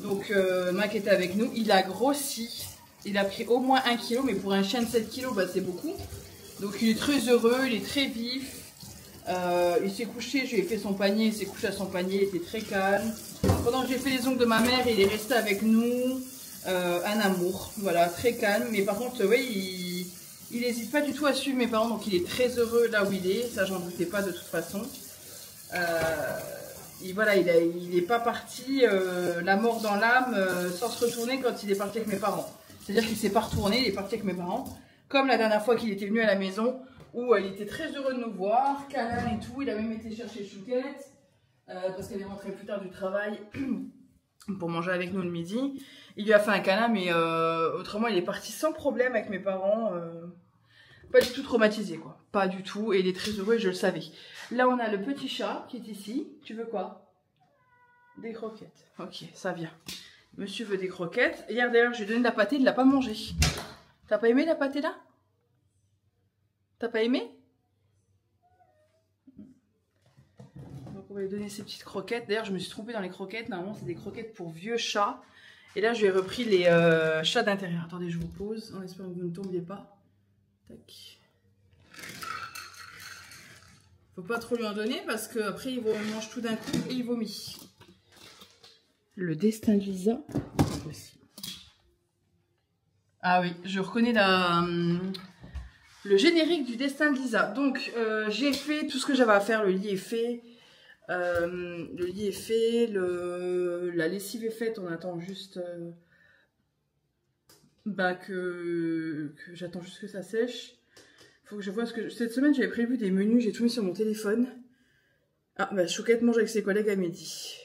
Donc, Mac était avec nous. Il a grossi. Il a pris au moins 1 kg. Mais pour un chien de 7 kg, bah, c'est beaucoup. Donc, il est très heureux. Il est très vif. Il s'est couché. Je lui ai fait son panier. Il s'est couché à son panier. Il était très calme. Pendant que j'ai fait les ongles de ma mère, il est resté avec nous. Un amour. Voilà, très calme. Mais par contre, oui, il n'hésite pas du tout à suivre mes parents, donc il est très heureux là où il est, ça j'en doutais pas de toute façon. Voilà, il n'est pas parti la mort dans l'âme sans se retourner quand il est parti avec mes parents. C'est-à-dire qu'il ne s'est pas retourné, il est parti avec mes parents. Comme la dernière fois qu'il était venu à la maison, où il était très heureux de nous voir, câlin et tout, il a même été chercher Chouquette, parce qu'elle est rentrée plus tard du travail pour manger avec nous le midi. Il lui a fait un câlin, mais autrement, il est parti sans problème avec mes parents. Pas du tout traumatisé, quoi. Pas du tout. Et il est très heureux et je le savais. Là, on a le petit chat qui est ici. Tu veux quoi? Des croquettes. Ok, ça vient. Monsieur veut des croquettes. Hier, d'ailleurs, je lui ai donné de la pâtée, il ne l'a pas mangé. T'as pas aimé la pâtée, là? T'as pas aimé? Donc, on va lui donner ces petites croquettes. D'ailleurs, je me suis trompée dans les croquettes. Normalement, c'est des croquettes pour vieux chats. Et là, je lui ai repris les chats d'intérieur. Attendez, je vous pose en espérant que vous ne tombiez pas. Tac. Faut pas trop lui en donner parce qu'après, il mange tout d'un coup et il vomit. Le destin de Lisa. Impossible. Ah oui, je reconnais le générique du destin de Lisa. Donc, j'ai fait tout ce que j'avais à faire. Le lit est fait. La lessive est faite, on attend juste que j'attends juste que ça sèche. Faut que je vois ce que... Cette semaine, j'avais prévu des menus, j'ai tout mis sur mon téléphone. Ah, bah, Chouquette mange avec ses collègues à midi.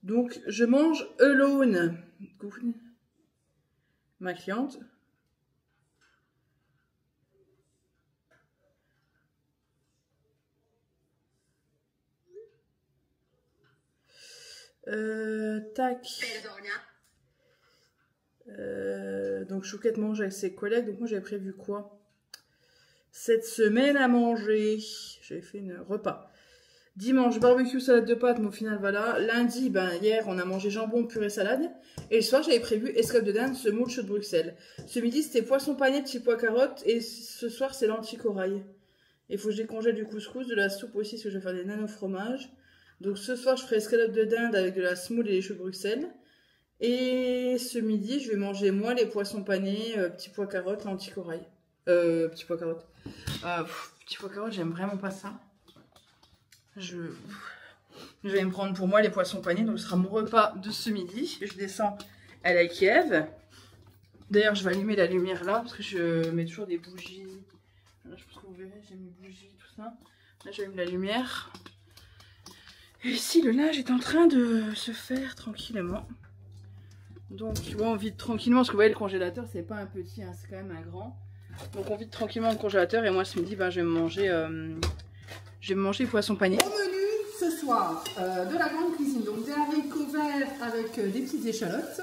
Donc, je mange alone. Ma cliente. Tac. Donc Chouquette mange avec ses collègues. Donc moi j'avais prévu quoi cette semaine à manger? J'avais fait un repas. Dimanche, barbecue, salade de pâtes, mais au final voilà. Lundi, ben hier on a mangé jambon, purée, salade. Et le soir j'avais prévu escalope de dinde, semoule, chaud de Bruxelles. Ce midi c'était poisson pané, petits pois carottes. Et ce soir c'est lentilles corail. Il faut que je décongèle du couscous, de la soupe aussi, parce que je vais faire des nano fromages. Donc ce soir je ferai escalope de dinde avec de la semoule et les choux de Bruxelles. Et ce midi, je vais manger moi les poissons panés, petits pois carottes, lentilles corail. Petits pois carottes. Petits pois carottes, j'aime vraiment pas ça. Je vais me prendre pour moi les poissons panés, donc ce sera mon repas de ce midi. Je descends à la Kiev. D'ailleurs, je vais allumer la lumière là, parce que je mets toujours des bougies. Là, je pense que vous verrez, j'ai mis bougies, tout ça. Là, j'allume la lumière. Et ici, le linge est en train de se faire tranquillement. Donc on vide tranquillement, parce que vous voyez le congélateur c'est pas un petit, hein, c'est quand même un grand. Donc on vide tranquillement le congélateur et moi ce midi ben, je vais me manger poisson pané. Au menu ce soir, de la grande cuisine, donc des haricots verts avec des petites échalotes.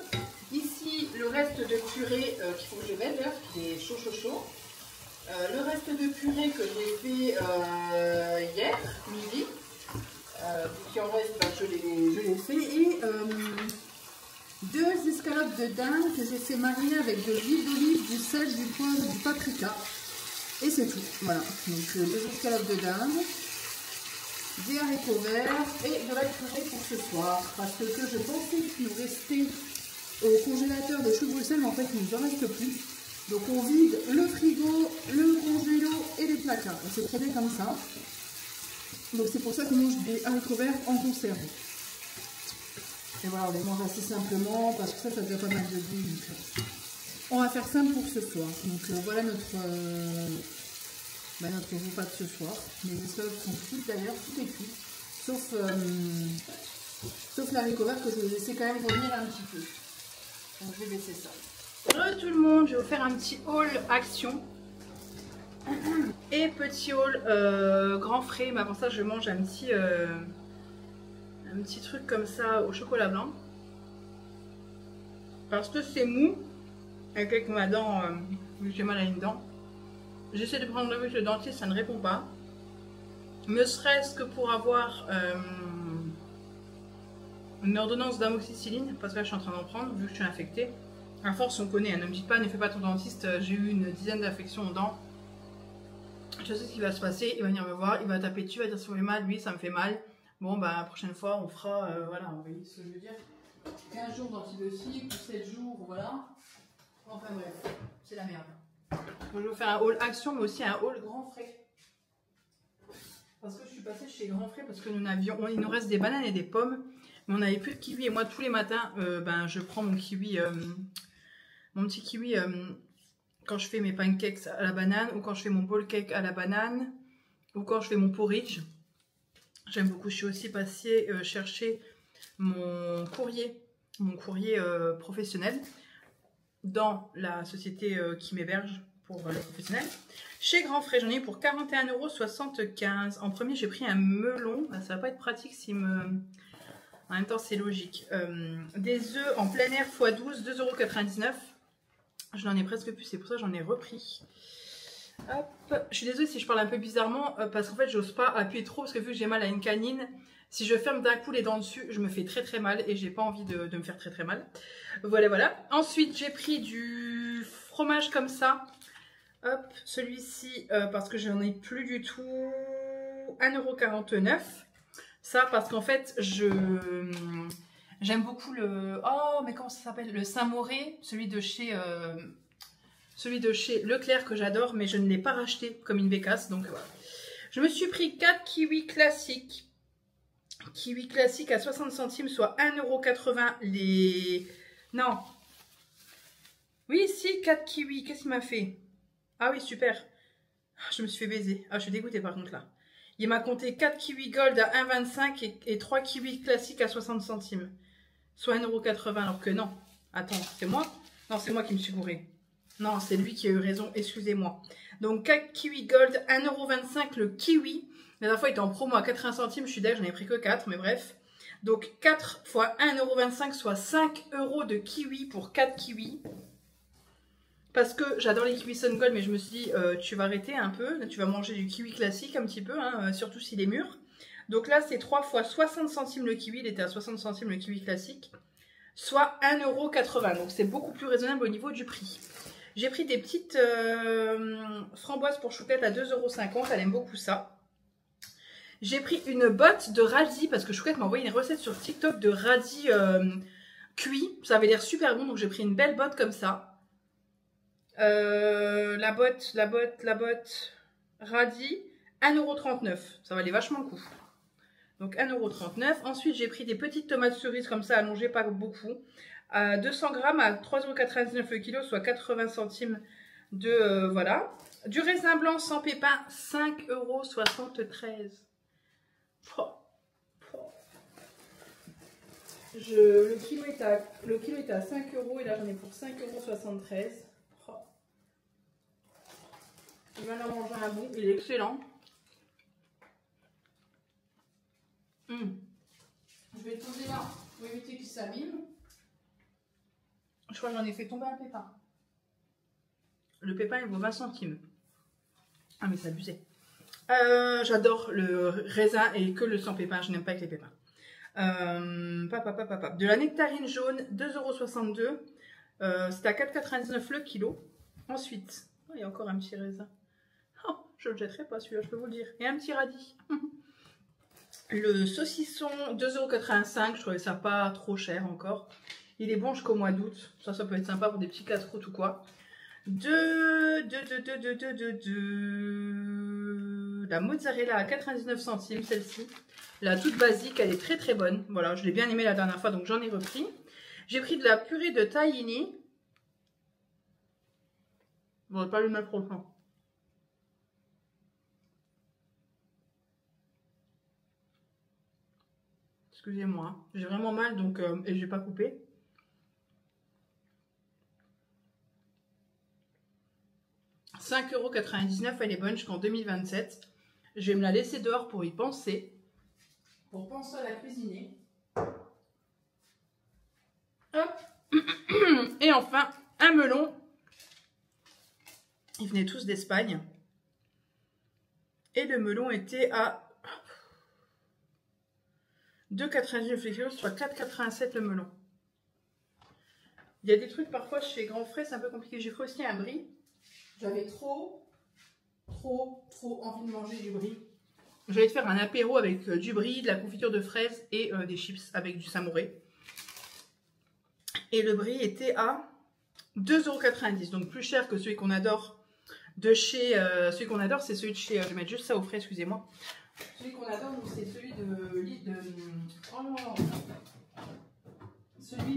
Ici le reste de purée qu'il faut que je mette d'ailleurs, qui est chaud. Le reste de purée que j'ai fait hier midi. Qui en reste, ben, je l'ai fait. Et 2 escalopes de dinde que j'ai fait mariner avec de l'huile d'olive, du sel, du poivre, du paprika. Et c'est tout. Voilà. Donc 2 escalopes de dinde, des haricots verts et de la purée pour ce soir. Parce que je pensais qu'il nous restait au congélateur des choux de Bruxelles, mais en fait il ne nous en reste plus. Donc on vide le frigo, le congélo et les placards. C'est très bien comme ça. Donc c'est pour ça qu'on mange des haricots verts en conserve. Et voilà, on les mange assez simplement parce que ça fait pas mal de goût. On va faire simple pour ce soir. Donc voilà notre repas de ce soir. Les escalopes sont cuites d'ailleurs, tout est cuit. Sauf l'haricot vert que je vais laisser quand même revenir un petit peu. Donc je vais baisser ça. Bonjour tout le monde, je vais vous faire un petit haul action. Et petit haul grand frais, mais avant ça je mange un petit truc comme ça au chocolat blanc. Parce que c'est mou, avec ma dent, vu que j'ai mal à une dent. J'essaie de prendre avec le dentiste, ça ne répond pas. Ne serait-ce que pour avoir une ordonnance d'amoxicilline, parce que là je suis en train d'en prendre, vu que je suis infectée. À force on connaît, ne me dites pas, ne fais pas ton dentiste, j'ai eu une dizaine d'infections aux dents. Je sais ce qui va se passer, il va venir me voir, il va taper dessus, il va dire ça fait mal, oui ça me fait mal. Bon bah la prochaine fois on fera, voilà, vous voyez ce que je veux dire. 15 jours d'antibiotiques, ou 7 jours, voilà. Enfin bref, c'est la merde. Donc, je vais vous faire un haul action, mais aussi un haul grand frais. Parce que je suis passée chez Grand Frais, parce que il nous reste des bananes et des pommes, mais on n'avait plus de kiwi. Et moi tous les matins, ben, je prends mon kiwi, mon petit kiwi quand je fais mes pancakes à la banane, ou quand je fais mon bowl cake à la banane, ou quand je fais mon porridge. J'aime beaucoup. Je suis aussi passée chercher mon courrier professionnel dans la société qui m'héberge pour le professionnel. Chez Grand Frais, j'en ai eu pour 41,75 €. En premier, j'ai pris un melon. Ça va pas être pratique si me... En même temps, c'est logique. Des œufs en plein air x12, 2,99 €. Je n'en ai presque plus, c'est pour ça que j'en ai repris. Hop. Je suis désolée si je parle un peu bizarrement, parce qu'en fait, j'ose pas appuyer trop, parce que vu que j'ai mal à une canine, si je ferme d'un coup les dents dessus, je me fais très très mal, et j'ai pas envie de me faire très très mal. Voilà, voilà. Ensuite, j'ai pris du fromage comme ça. Hop, celui-ci, parce que j'en ai plus du tout. 1,49 €. Ça, parce qu'en fait, j'aime beaucoup le... Oh, mais comment ça s'appelle? Le Saint-Moré, celui de chez Leclerc que j'adore, mais je ne l'ai pas racheté comme une bécasse, donc voilà. Je me suis pris 4 kiwis classiques. Kiwi classique à 60 centimes, soit 1,80 € les... Non. Oui, si, 4 kiwis. Qu'est-ce qu'il m'a fait? Ah oui, super. Je me suis fait baiser. Ah, je suis dégoûtée par contre là. Il m'a compté 4 kiwis gold à 1,25 et 3 kiwis classiques à 60 centimes. Soit 1,80 €, alors que non. Attends, c'est moi? Non, c'est moi qui me suis gourée. Non, c'est lui qui a eu raison, excusez-moi. Donc 4 kiwis gold, 1,25 € le kiwi. La dernière fois, il était en promo à 80 centimes. Je suis d'accord, j'en ai pris que 4, mais bref. Donc 4 fois 1,25 €, soit 5 € de kiwi pour 4 kiwis. Parce que j'adore les kiwis Sun Gold, mais je me suis dit, tu vas arrêter un peu. Tu vas manger du kiwi classique un petit peu, hein, surtout s'il est mûr. Donc là, c'est 3 fois 60 centimes le kiwi. Il était à 60 centimes le kiwi classique. Soit 1,80 €. Donc c'est beaucoup plus raisonnable au niveau du prix. J'ai pris des petites framboises pour Chouquette à 2,50 €. Elle aime beaucoup ça. J'ai pris une botte de radis parce que Chouquette m'a envoyé une recette sur TikTok de radis cuit. Ça avait l'air super bon, donc j'ai pris une belle botte comme ça. La botte, radis, 1,39 €. Ça valait vachement le coup. Donc 1,39 €. Ensuite, j'ai pris des petites tomates cerises comme ça, allongées, pas beaucoup. 200 grammes à 3,99 € le kilo, soit 80 centimes de... voilà. Du raisin blanc sans pépins, 5,73 €. Le kilo est à 5 € et là j'en ai pour 5,73 €. Je viens d'en manger un bout, il est excellent. Je vais le poser là pour éviter qu'il s'abîme. Je crois que j'en ai fait tomber un pépin. Le pépin il vaut 20 centimes. Ah mais c'est abusé. J'adore le raisin et que le sans pépin, je n'aime pas avec les pépins. De la nectarine jaune, 2,62 €. C'était à 4,99 € le kilo. Ensuite, oh, il y a encore un petit raisin. Oh, je ne le jetterai pas celui-là, je peux vous le dire. Et un petit radis. Le saucisson, 2,85 €. Je trouvais ça pas trop cher encore. Il est bon jusqu'au mois d'août. Ça peut être sympa pour des petits casse-croûtes ou quoi. La mozzarella à 99 centimes, celle-ci. La toute basique, elle est très très bonne. Voilà, je l'ai bien aimée la dernière fois, donc j'en ai repris. J'ai pris de la purée de tahini. Bon, je vais pas le mettre au fond. Excusez-moi, j'ai vraiment mal, donc et je n'ai pas coupé. « 5,99 €, elle est bonne jusqu'en 2027. Je vais me la laisser dehors pour y penser. Pour penser à la cuisiner. Hop. Et enfin, un melon. Ils venaient tous d'Espagne. Et le melon était à 2,99 € le kilo, soit 4,87 € le melon. Il y a des trucs parfois chez Grand Frais, c'est un peu compliqué. J'ai fait aussi un brie. J'avais trop envie de manger du brie. J'allais te faire un apéro avec du brie, de la confiture de fraises et des chips avec du samouré. Et le brie était à 2,90 €, donc plus cher que celui qu'on adore de chez... celui qu'on adore, c'est celui de chez... je vais mettre juste ça au frais, excusez-moi. Celui qu'on adore, c'est celui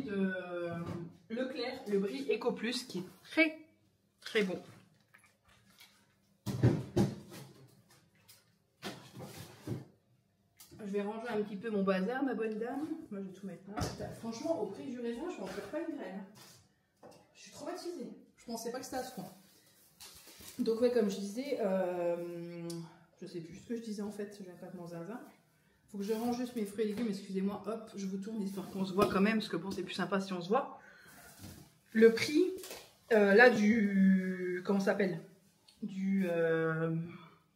de Leclerc, le brie Eco Plus, qui est très très bon. Je vais ranger un petit peu mon bazar, ma bonne dame. Moi, je vais tout mettre là. Franchement, au prix du raisin, je ne m'en fais pas une graine. Je suis traumatisée. Je pensais pas que c'était à ce point. Donc, ouais, comme je disais, je sais plus ce que je disais en fait. Je viens pas de mon zinzin. Faut que je range juste mes fruits et légumes. Excusez-moi, hop, je vous tourne histoire qu'on se voit quand même, parce que bon, c'est plus sympa si on se voit. Le prix, là, comment ça s'appelle, du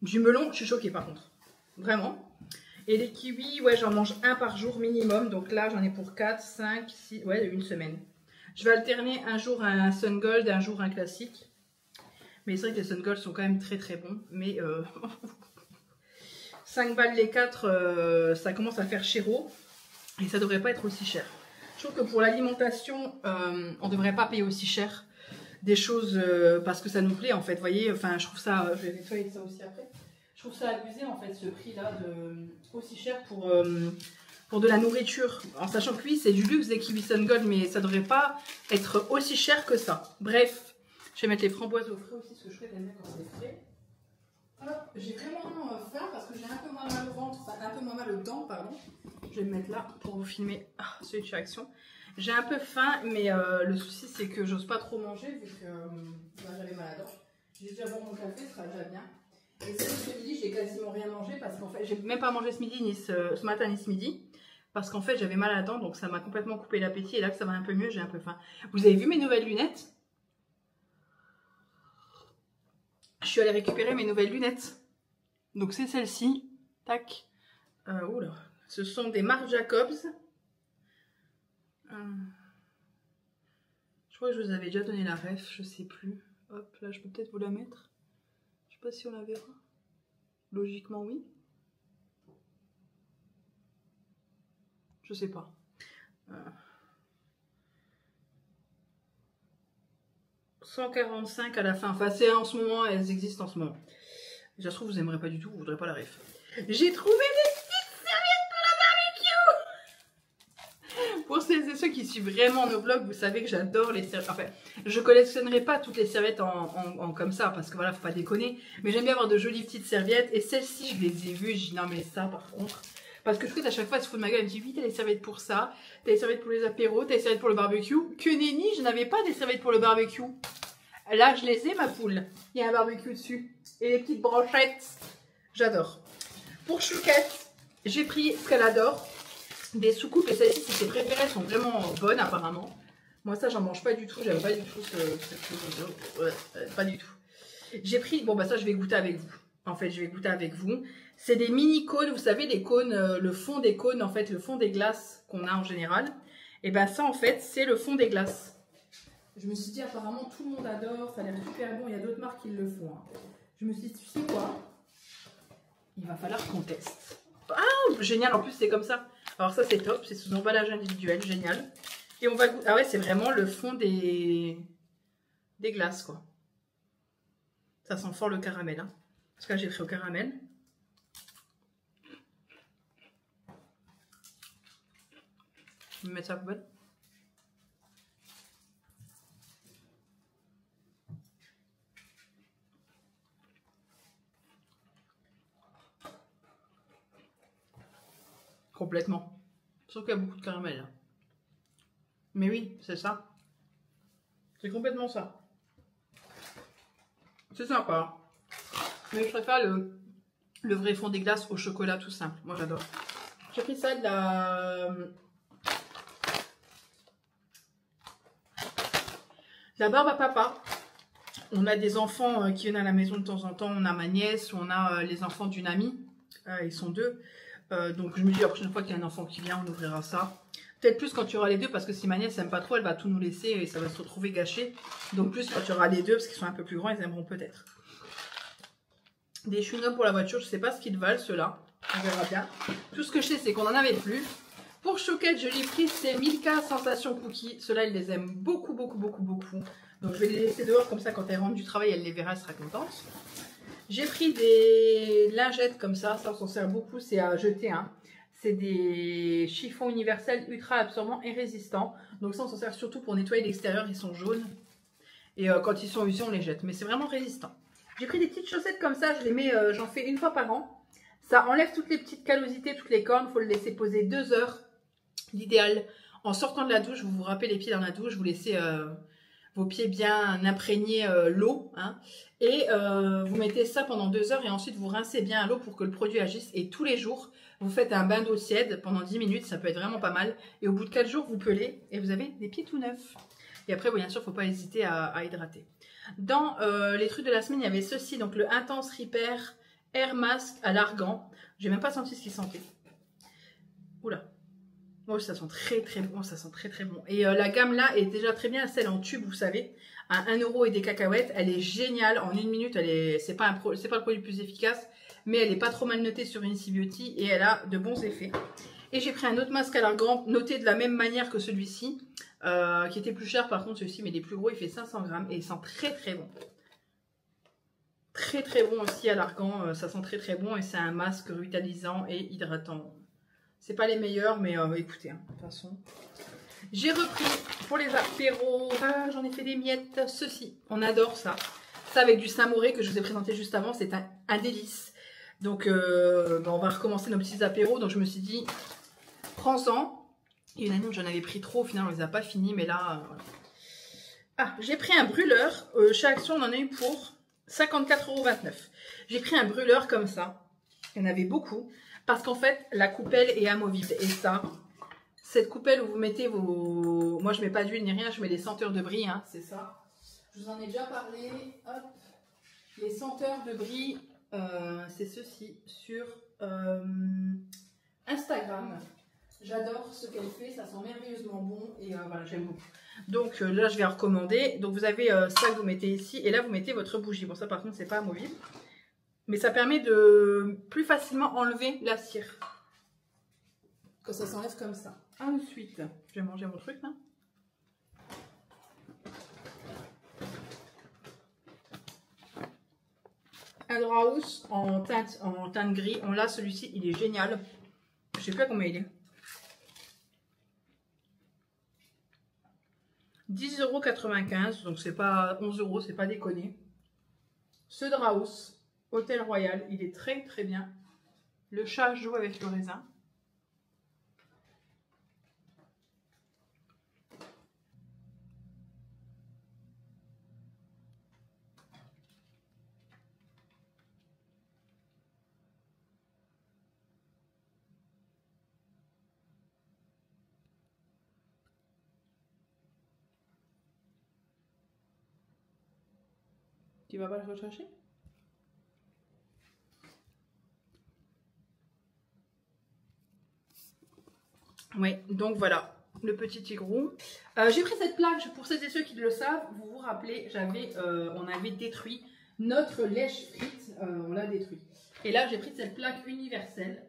melon, je suis choquée par contre. Vraiment. Et les kiwis, ouais, j'en mange un par jour minimum. Donc là, j'en ai pour 4, 5, 6, ouais, une semaine. Je vais alterner un jour un Sun Gold, un jour un classique. Mais c'est vrai que les Sun Gold sont quand même très très bons. Mais 5 balles les 4, ça commence à faire chéro. Et ça devrait pas être aussi cher. Je trouve que pour l'alimentation, on devrait pas payer aussi cher des choses parce que ça nous plaît en fait. Vous voyez, enfin, je trouve ça, je vais nettoyer ça aussi après. Je trouve ça abusé en fait, ce prix-là, aussi cher pour de la nourriture. En sachant que oui, c'est du luxe des kiwis Sun Gold, mais ça devrait pas être aussi cher que ça. Bref, Je vais mettre les framboises au frais aussi, parce que je aime bien quand c'est frais. Hop, j'ai vraiment faim parce que j'ai un peu moins mal au ventre, enfin un peu moins mal aux dents, pardon. Je vais me mettre là pour vous filmer celui de réaction. J'ai un peu faim, mais le souci c'est que j'ose pas trop manger vu que j'avais mal à la dent. J'ai déjà boire mon café, ce sera déjà bien. Et ce midi, j'ai quasiment rien mangé parce qu'en fait, j'ai même pas mangé ce midi, ni ce matin, ni ce midi. Parce qu'en fait, j'avais mal à la dent, donc ça m'a complètement coupé l'appétit. Et là que ça va un peu mieux, j'ai un peu faim. Vous avez vu mes nouvelles lunettes? Je suis allée récupérer mes nouvelles lunettes. Donc c'est celle-ci. Tac. Oula. Ce sont des Marc Jacobs. Je crois que je vous avais déjà donné la ref, je sais plus. Hop, là je peux peut-être vous la mettre. Je sais pas si on la verra. Logiquement oui. Je sais pas. 145 à la fin. Enfin c'est en ce moment, elles existent en ce moment. Ça se trouve vous aimerez pas du tout, vous voudrez pas la ref. J'ai trouvé des petites serviettes pour la barbecue. Pour celles et ceux qui suivent vraiment nos vlogs, vous savez que j'adore les serviettes. Enfin, je collectionnerai pas toutes les serviettes en comme ça, parce que voilà, faut pas déconner. Mais j'aime bien avoir de jolies petites serviettes. Et celles-ci, je les ai vues, je dis non mais ça par contre. Parce que je trouve à chaque fois, elle se fout de ma gueule, elle me dit oui, t'as les serviettes pour ça, t'as les serviettes pour les apéros, t'as les serviettes pour le barbecue. Que nenni, je n'avais pas des serviettes pour le barbecue. Là, je les ai, ma poule. Il y a un barbecue dessus. Et les petites brochettes. J'adore. Pour Chouquette, j'ai pris ce qu'elle adore. Des soucoupes. Et celles-ci, c'est ses préférées. Elles sont vraiment bonnes, apparemment. Moi, ça, j'en mange pas du tout. J'aime pas du tout pas du tout. J'ai pris... Bon, bah ça, je vais goûter avec vous. En fait, je vais goûter avec vous. C'est des mini cônes. Vous savez, les cônes, le fond des cônes, en fait, le fond des glaces qu'on a en général. Et ben ça, en fait, c'est le fond des glaces. Je me suis dit, apparemment, tout le monde adore, ça a l'air super bon, il y a d'autres marques qui le font. Hein. Je me suis dit, tu sais quoi? Il va falloir qu'on teste. Ah, génial, en plus, c'est comme ça. Alors ça, c'est top, c'est sous emballage individuel, génial. Et on va goûter. Ah ouais, c'est vraiment le fond des glaces, quoi. Ça sent fort le caramel. Hein. Parce que là, j'ai pris au caramel. Je vais mettre ça à la poubelle. Complètement. Sauf qu'il y a beaucoup de caramel. Là. Mais oui, c'est ça. C'est complètement ça. C'est sympa. Mais je préfère le vrai fond des glaces au chocolat tout simple. Moi j'adore. J'ai pris ça de la barbe à papa. On a des enfants qui viennent à la maison de temps en temps. On a ma nièce, on a les enfants d'une amie. Ils sont deux. Donc je me dis la prochaine fois qu'il y a un enfant qui vient, on ouvrira ça. Peut-être plus quand tu auras les deux, parce que si ma nièce n'aime pas trop, elle va tout nous laisser et ça va se retrouver gâché. Donc plus quand tu auras les deux, parce qu'ils sont un peu plus grands, ils aimeront peut-être. Des chewing-gums pour la voiture, je sais pas ce qu'ils valent ceux-là. On verra bien. Tout ce que je sais, c'est qu'on n'en avait plus. Pour Chouquette, je l'ai pris ces Milka Sensation Cookies. Ceux-là, ils les aiment beaucoup, beaucoup, beaucoup, beaucoup. Donc je vais les laisser dehors, comme ça quand elle rentre du travail, elle les verra, elle sera contente. J'ai pris des lingettes comme ça on s'en sert beaucoup, c'est à jeter. Hein. C'est des chiffons universels ultra absorbants et résistants. Donc ça, on s'en sert surtout pour nettoyer l'extérieur, ils sont jaunes. Et quand ils sont usés, on les jette. Mais c'est vraiment résistant. J'ai pris des petites chaussettes comme ça, je les mets, j'en fais une fois par an. Ça enlève toutes les petites callosités, toutes les cornes, il faut le laisser poser 2 heures. L'idéal, en sortant de la douche, vous vous râpez les pieds dans la douche, vous laissez vos pieds bien imprégner l'eau. Hein, et vous mettez ça pendant 2 heures et ensuite vous rincez bien à l'eau pour que le produit agisse. Et tous les jours, vous faites un bain d'eau tiède pendant 10 minutes, ça peut être vraiment pas mal. Et au bout de 4 jours, vous pelez et vous avez des pieds tout neufs. Et après, bien sûr, il ne faut pas hésiter à hydrater. Dans les trucs de la semaine, il y avait ceci, donc le Intense Repair Air Mask à l'argan. J'ai même pas senti ce qu'il sentait. Oula. Oh, ça sent très très bon, ça sent très très bon. Et la gamme là est déjà très bien, celle en tube, vous savez, à 1 € et des cacahuètes. Elle est géniale, en 1 minute, c'est pas le produit le plus efficace, mais elle est pas trop mal notée sur Incy Beauty et elle a de bons effets. Et j'ai pris un autre masque à l'argan, noté de la même manière que celui-ci, qui était plus cher par contre, celui-ci, mais il est plus gros, il fait 500 grammes et il sent très très bon. Très très bon aussi à l'argan, ça sent très très bon et c'est un masque revitalisant et hydratant. C'est pas les meilleurs, mais écoutez, hein, de toute façon. J'ai repris pour les apéros, j'en ai fait des miettes, ceci, on adore ça. Ça avec du Saint-Mauré que je vous ai présenté juste avant, c'est un délice. Donc on va recommencer nos petits apéros, donc je me suis dit, prends-en. Il y a une année où j'en avais pris trop, au final on les a pas finis, mais là... voilà. Ah, j'ai pris un brûleur, chez Action on en a eu pour 54,29 €. J'ai pris un brûleur comme ça, il y en avait beaucoup, parce qu'en fait la coupelle est amovible. Et ça, cette coupelle où vous mettez vos... Moi je mets pas d'huile ni rien, je mets des senteurs de brie, hein, c'est ça. Je vous en ai déjà parlé, hop, les senteurs de brie, c'est ceci, sur Instagram. J'adore ce qu'elle fait, ça sent merveilleusement bon et voilà, j'aime beaucoup. Donc là, je vais recommander. Donc vous avez ça que vous mettez ici et là, vous mettez votre bougie. Bon, ça par contre, c'est pas amovible. Mais ça permet de plus facilement enlever la cire. Quand ça s'enlève comme ça. Ensuite, je vais manger mon truc là. Un Draus en teinte gris. On l'a, celui-ci, il est génial. Je sais pas combien il est. 10,95 €, donc c'est pas 11 €, c'est pas déconné. Ce Draus, Hôtel Royal, il est très très bien. Le chat joue avec le raisin. Tu vas pas le rechercher? Oui, donc voilà, le petit tigrou. J'ai pris cette plaque, pour celles et ceux qui le savent, vous vous rappelez, on avait détruit notre lèche frite, on l'a détruit. Et là, j'ai pris cette plaque universelle.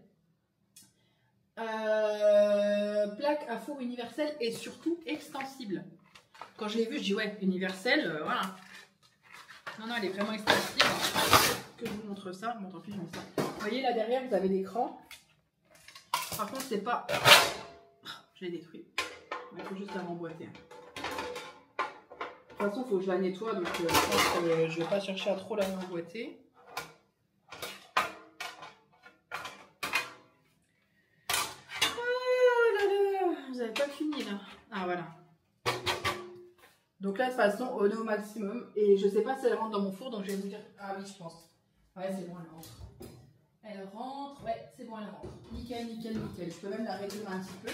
Plaque à four universelle et surtout extensible. Quand je l'ai vue, je dis ouais, universelle, voilà. Non, non, elle est vraiment extensible. Que je vous montre ça. Bon, tant pis, je montre ça. Vous voyez, là derrière, vous avez l'écran. Par contre, c'est pas... Je l'ai détruit. Il faut juste la remboîter. De toute façon, il faut que je la nettoie. Donc, je pense que je vais pas chercher à trop la remboîter. Oh là là, vous n'avez pas fini, là. Ah, voilà. Donc là, de toute façon, on est au maximum. Et je sais pas si elle rentre dans mon four, donc je vais vous dire... Ah oui, je pense. Ouais, c'est bon, elle rentre. Elle rentre. Ouais, c'est bon, elle rentre. Nickel, nickel, nickel. Je peux même la réduire un petit peu.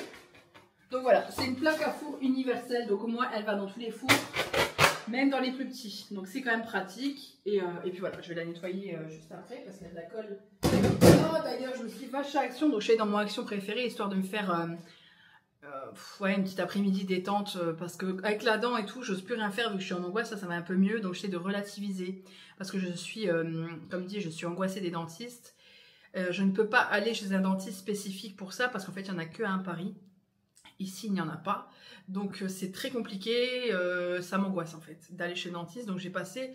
Donc voilà, c'est une plaque à four universelle. Donc au moins, elle va dans tous les fours, même dans les plus petits. Donc c'est quand même pratique. Et puis voilà, je vais la nettoyer juste après parce qu'elle a de la colle. Oh, d'ailleurs, je me suis vachée à Action. Donc je suis dans mon Action préférée, histoire de me faire... ouais, une petite après-midi détente parce que avec la dent et tout, j'ose plus rien faire vu que je suis en angoisse, ça va un peu mieux, donc j'essaie de relativiser parce que je suis, comme dit, je suis angoissée des dentistes. Je ne peux pas aller chez un dentiste spécifique pour ça parce qu'en fait, il n'y en a que un à Paris. Ici, il n'y en a pas, donc c'est très compliqué, ça m'angoisse en fait d'aller chez le dentiste. Donc j'ai passé,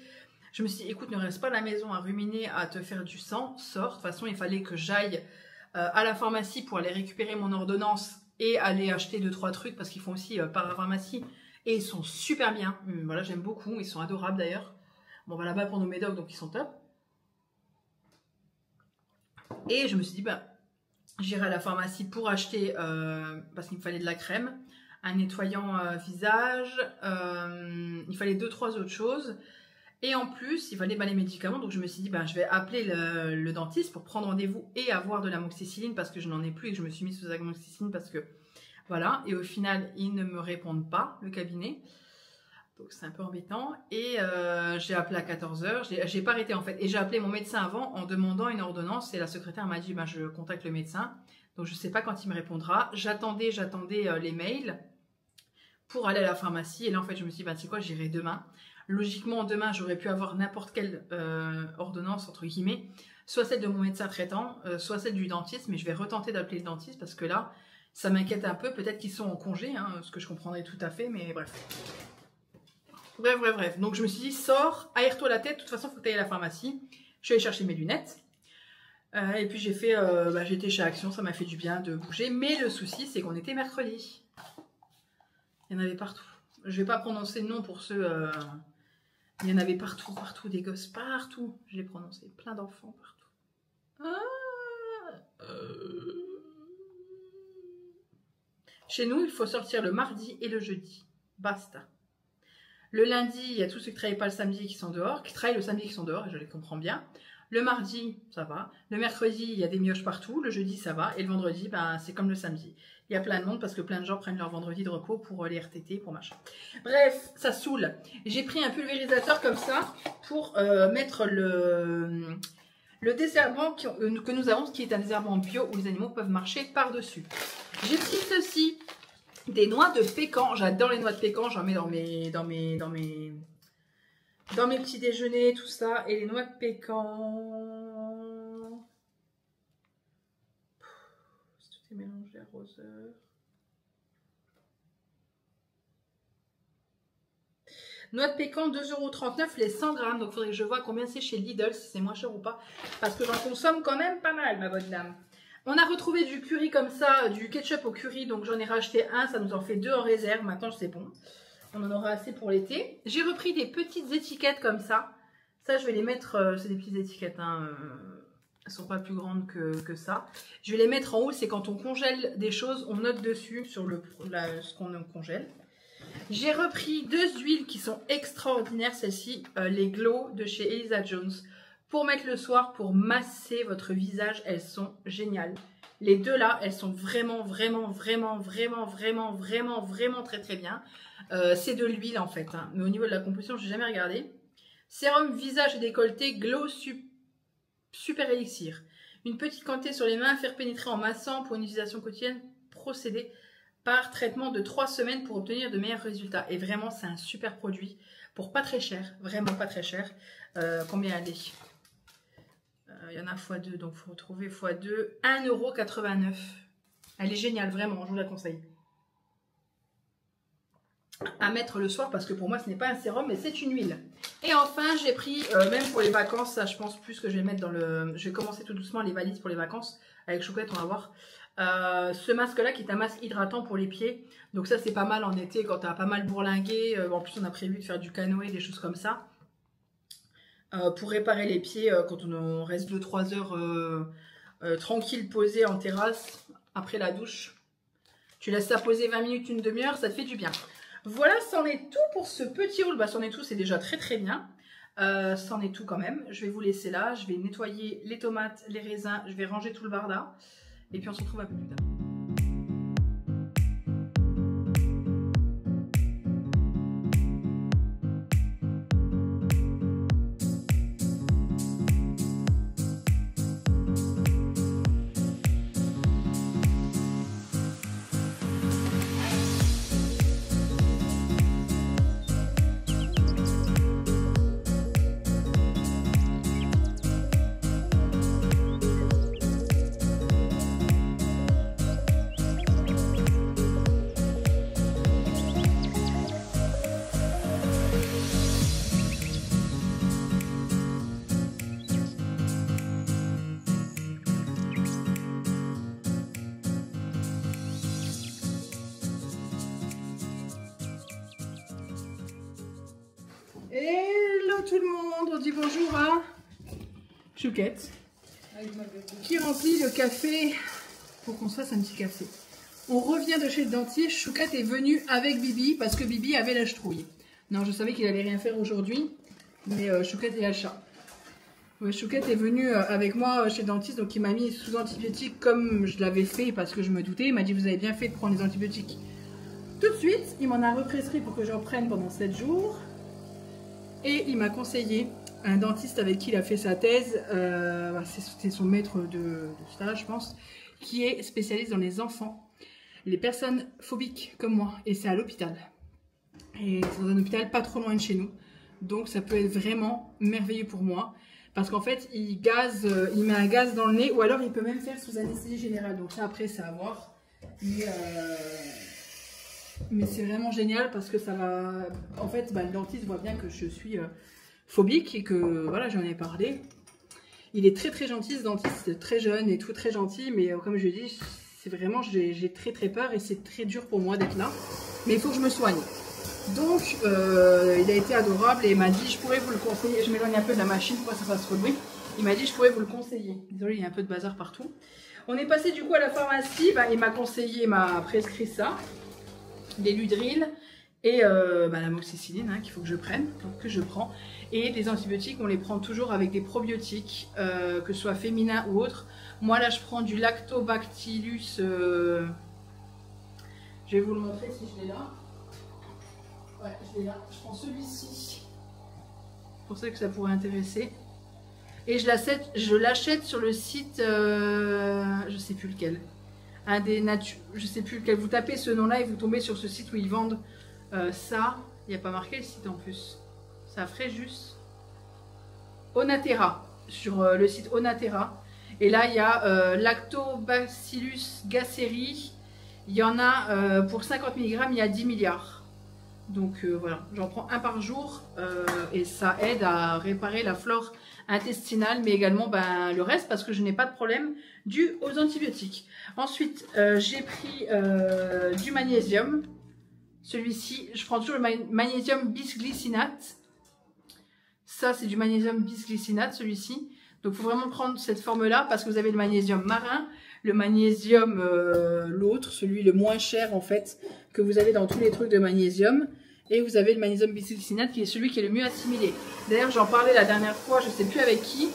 je me suis dit, écoute, ne reste pas à la maison à ruminer, à te faire du sang, sors. De toute façon, il fallait que j'aille à la pharmacie pour aller récupérer mon ordonnance et aller acheter 2-3 trucs parce qu'ils font aussi par la pharmacie et ils sont super bien. Voilà, j'aime beaucoup, ils sont adorables d'ailleurs. Bon, on va là-bas pour nos médocs, donc ils sont top. Et je me suis dit, bah, j'irai à la pharmacie pour acheter, parce qu'il me fallait de la crème, un nettoyant visage, il fallait 2-3 autres choses. Et en plus, il fallait les médicaments. Donc je me suis dit, ben, je vais appeler le dentiste pour prendre rendez-vous et avoir de l'amoxicilline parce que je n'en ai plus et que je me suis mise sous amoxicilline parce que voilà. Et au final, ils ne me répondent pas, le cabinet. Donc c'est un peu embêtant. Et j'ai appelé à 14 h. J'ai pas arrêté en fait. Et j'ai appelé mon médecin avant en demandant une ordonnance. Et la secrétaire m'a dit, ben, je contacte le médecin. Donc je sais pas quand il me répondra. J'attendais les mails pour aller à la pharmacie. Et là en fait, je me suis dit, ben, tu sais quoi, j'irai demain. Logiquement, demain, j'aurais pu avoir n'importe quelle ordonnance, entre guillemets, soit celle de mon médecin traitant, soit celle du dentiste, mais je vais retenter d'appeler le dentiste parce que là, ça m'inquiète un peu. Peut-être qu'ils sont en congé, hein, ce que je comprendrais tout à fait, mais bref. Bref. Donc, je me suis dit, sors, aère-toi la tête. De toute façon, il faut que tu ailles à la pharmacie. Je suis allée chercher mes lunettes. Et puis, j'étais chez Action, ça m'a fait du bien de bouger. Mais le souci, c'est qu'on était mercredi. Il y en avait partout. Je vais pas prononcer le nom pour ceux... Il y en avait partout, partout, des gosses, partout. Je l'ai prononcé, plein d'enfants partout. Chez nous, il faut sortir le mardi et le jeudi. Basta. Le lundi, il y a tous ceux qui ne travaillent pas le samedi qui sont dehors, qui travaillent le samedi qui sont dehors, et je les comprends bien. Le mardi, ça va. Le mercredi, il y a des mioches partout. Le jeudi, ça va. Et le vendredi, ben, c'est comme le samedi. Il y a plein de monde parce que plein de gens prennent leur vendredi de repos pour les RTT, pour machin. Bref, ça saoule. J'ai pris un pulvérisateur comme ça pour mettre le désherbant que nous avons, qui est un désherbant bio où les animaux peuvent marcher par-dessus. J'ai pris ceci, des noix de pécan. J'adore les noix de pécan. J'en mets dans mes petits déjeuners, tout ça. Et les noix de pécan... Tout est mélangé, arroseur. Noix de pécan, 2,39 € les 100 grammes. Donc, il faudrait que je vois combien c'est chez Lidl, si c'est moins cher ou pas. Parce que j'en consomme quand même pas mal, ma bonne dame. On a retrouvé du curry comme ça, du ketchup au curry. Donc, j'en ai racheté un. Ça nous en fait 2 en réserve. Maintenant, c'est bon. On en aura assez pour l'été. J'ai repris des petites étiquettes comme ça. Ça, je vais les mettre... c'est des petites étiquettes, hein. Elles ne sont pas plus grandes que ça. Je vais les mettre en haut. C'est quand on congèle des choses, on note dessus sur ce qu'on congèle. J'ai repris 2 huiles qui sont extraordinaires. Celles-ci, les Glow de chez Elisa Jones. Pour mettre le soir, pour masser votre visage, elles sont géniales. Les deux là, elles sont vraiment très très bien. C'est de l'huile en fait, hein. Mais au niveau de la composition, je n'ai jamais regardé. Sérum visage et décolleté Glow Super Elixir. Une petite quantité sur les mains, faire pénétrer en massant pour une utilisation quotidienne. Procéder par traitement de 3 semaines pour obtenir de meilleurs résultats. Et vraiment, c'est un super produit pour pas très cher, vraiment pas très cher. Combien elle est? Il y en a x2, donc il faut retrouver x2. 1,89 €. Elle est géniale, vraiment, je vous la conseille. À mettre le soir parce que pour moi ce n'est pas un sérum mais c'est une huile. Et enfin j'ai pris même pour les vacances, ça je pense plus que je vais mettre dans le... Je vais commencer tout doucement les valises pour les vacances avec Chouquette, on va voir. Ce masque là qui est un masque hydratant pour les pieds. Donc ça c'est pas mal en été quand tu as pas mal bourlingué. En plus on a prévu de faire du canoë, des choses comme ça. Pour réparer les pieds quand on reste 2-3 heures tranquille posé en terrasse après la douche. Tu laisses ça poser 20 minutes, une demi-heure, ça te fait du bien. Voilà, c'en est tout pour ce petit haul. Bah, c'en est tout, c'est déjà très très bien. C'en est tout quand même. Je vais vous laisser là. Je vais nettoyer les tomates, les raisins. Je vais ranger tout le barda. Et puis on se retrouve un peu plus tard. Hello tout le monde, on dit bonjour à Chouquette qui remplit le café pour qu'on se fasse un petit café. On revient de chez le dentiste, Chouquette est venue avec Bibi parce que Bibi avait la chetrouille. Non, je savais qu'il allait rien faire aujourd'hui, mais Chouquette est à chat. Ouais, Chouquette est venue avec moi chez le dentiste, donc il m'a mis sous antibiotiques comme je l'avais fait parce que je me doutais. Il m'a dit vous avez bien fait de prendre les antibiotiques tout de suite. Il m'en a represcrit pour que j'en prenne pendant 7 jours. Et il m'a conseillé un dentiste avec qui il a fait sa thèse, c'est son maître de stage je pense, qui est spécialiste dans les enfants, les personnes phobiques comme moi, et c'est à l'hôpital. Et c'est dans un hôpital pas trop loin de chez nous, donc ça peut être vraiment merveilleux pour moi, parce qu'en fait il met un gaz dans le nez, ou alors il peut même faire sous anesthésie générale, donc ça après c'est à voir. Mais c'est vraiment génial parce que ça va... En fait, le dentiste voit bien que je suis phobique et que, voilà, j'en ai parlé. Il est très très gentil ce dentiste, très jeune et tout, très gentil. Mais comme je l'ai dit, C'est vraiment, j'ai très peur et c'est très dur pour moi d'être là. Mais il faut que je me soigne. Donc, il a été adorable et il m'a dit, je pourrais vous le conseiller. Je m'éloigne un peu de la machine pour que ça fasse trop de bruit. Il m'a dit, je pourrais vous le conseiller. Désolée, il y a un peu de bazar partout. On est passé du coup à la pharmacie. Bah, il m'a conseillé, il m'a prescrit ça. Des Ludryl et l'amoxicilline qu'il faut que je prenne, donc que je prends. Et des antibiotiques, on les prend toujours avec des probiotiques, que ce soit féminin ou autre. Moi là, je prends du Lactobacillus. Je vais vous le montrer si je l'ai là. Ouais, je l'ai là. Je prends celui-ci. C'est pour ça que ça pourrait intéresser. Et je l'achète sur le site, je sais plus lequel. Je sais plus lequel. Vous tapez ce nom-là et vous tombez sur ce site où ils vendent ça. Il n'y a pas marqué le site en plus. Ça ferait juste Onatera. Sur le site Onatera. Et là, il y a Lactobacillus gasseri. Il y en a pour 50 mg, il y a 10 milliards. Donc voilà, j'en prends un par jour et ça aide à réparer la flore intestinale, mais également le reste parce que je n'ai pas de problème dû aux antibiotiques. Ensuite, j'ai pris du magnésium. Celui-ci, je prends toujours le magnésium bisglycinate. Ça, c'est du magnésium bisglycinate, celui-ci. Donc, il faut vraiment prendre cette forme-là parce que vous avez le magnésium marin, le magnésium, l'autre, celui le moins cher en fait, que vous avez dans tous les trucs de magnésium. Et vous avez le magnésium bisglycinate qui est celui qui est le mieux assimilé. D'ailleurs, j'en parlais la dernière fois, je ne sais plus avec qui,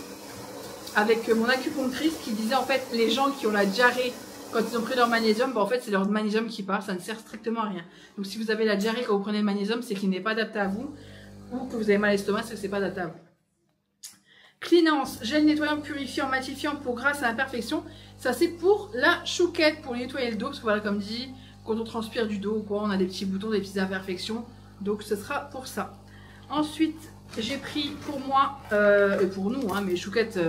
avec mon acupunctrice qui disait en fait, les gens qui ont la diarrhée quand ils ont pris leur magnésium, en fait, c'est leur magnésium qui part, ça ne sert strictement à rien. Donc, si vous avez la diarrhée quand vous prenez le magnésium, c'est qu'il n'est pas adapté à vous, ou que vous avez mal à l'estomac, c'est que c'est pas adapté à vous. Cleanance, gel nettoyant, purifiant, matifiant pour grâce à imperfection. Ça, c'est pour la chouquette, pour nettoyer le dos, parce que voilà, comme dit, quand on transpire du dos ou quoi, on a des petits boutons, des petites imperfections. Donc, ce sera pour ça. Ensuite, j'ai pris pour moi, et pour nous, mais chouquette,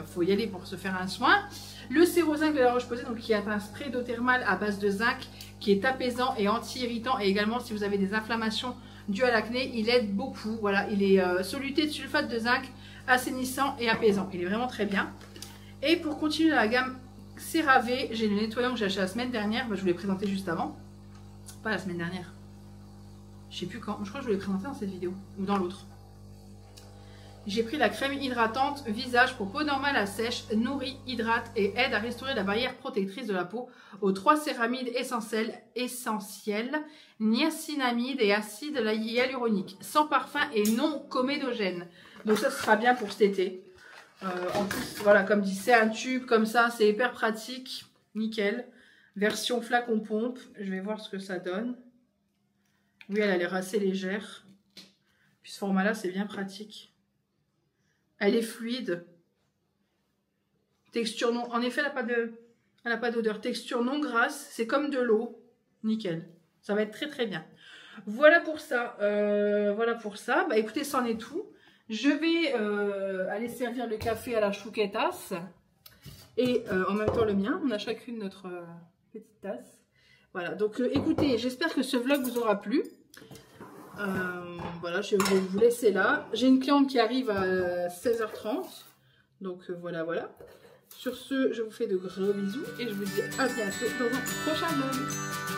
faut y aller pour se faire un soin. Le Sérozinc de la Roche-Posay, donc qui est un spray d'eau thermale à base de zinc, qui est apaisant et anti-irritant. Et également, si vous avez des inflammations dues à l'acné, il aide beaucoup. Voilà, il est soluté de sulfate de zinc, assainissant et apaisant. Il est vraiment très bien. Et pour continuer dans la gamme CeraVe, j'ai le nettoyant que j'ai acheté la semaine dernière. Je vous l'ai présenté juste avant. Pas la semaine dernière. Je sais plus quand. Je crois que je vous l'ai présenté dans cette vidéo. Ou dans l'autre. J'ai pris la crème hydratante visage pour peau normale à sèche, nourrit, hydrate et aide à restaurer la barrière protectrice de la peau aux 3 céramides essentielles, niacinamide et acide hyaluronique, sans parfum et non comédogène. Donc ça sera bien pour cet été. En plus, voilà, comme dit, c'est un tube comme ça, c'est hyper pratique, nickel. Version flacon pompe, je vais voir ce que ça donne. Oui, elle a l'air assez légère. Puis ce format-là, c'est bien pratique. Elle est fluide. Texture non... En effet, elle n'a pas d'odeur. Texture non grasse. C'est comme de l'eau. Nickel. Ça va être très très bien. Voilà pour ça. Écoutez, c'en est tout. Je vais aller servir le café à la chouquettasse. Et en même temps le mien. On a chacune notre petite tasse. Voilà. Donc écoutez, j'espère que ce vlog vous aura plu. Voilà, je vais vous laisser là. J'ai une cliente qui arrive à 16h30. Donc voilà. Sur ce, je vous fais de gros bisous et je vous dis à bientôt dans un prochain vlog.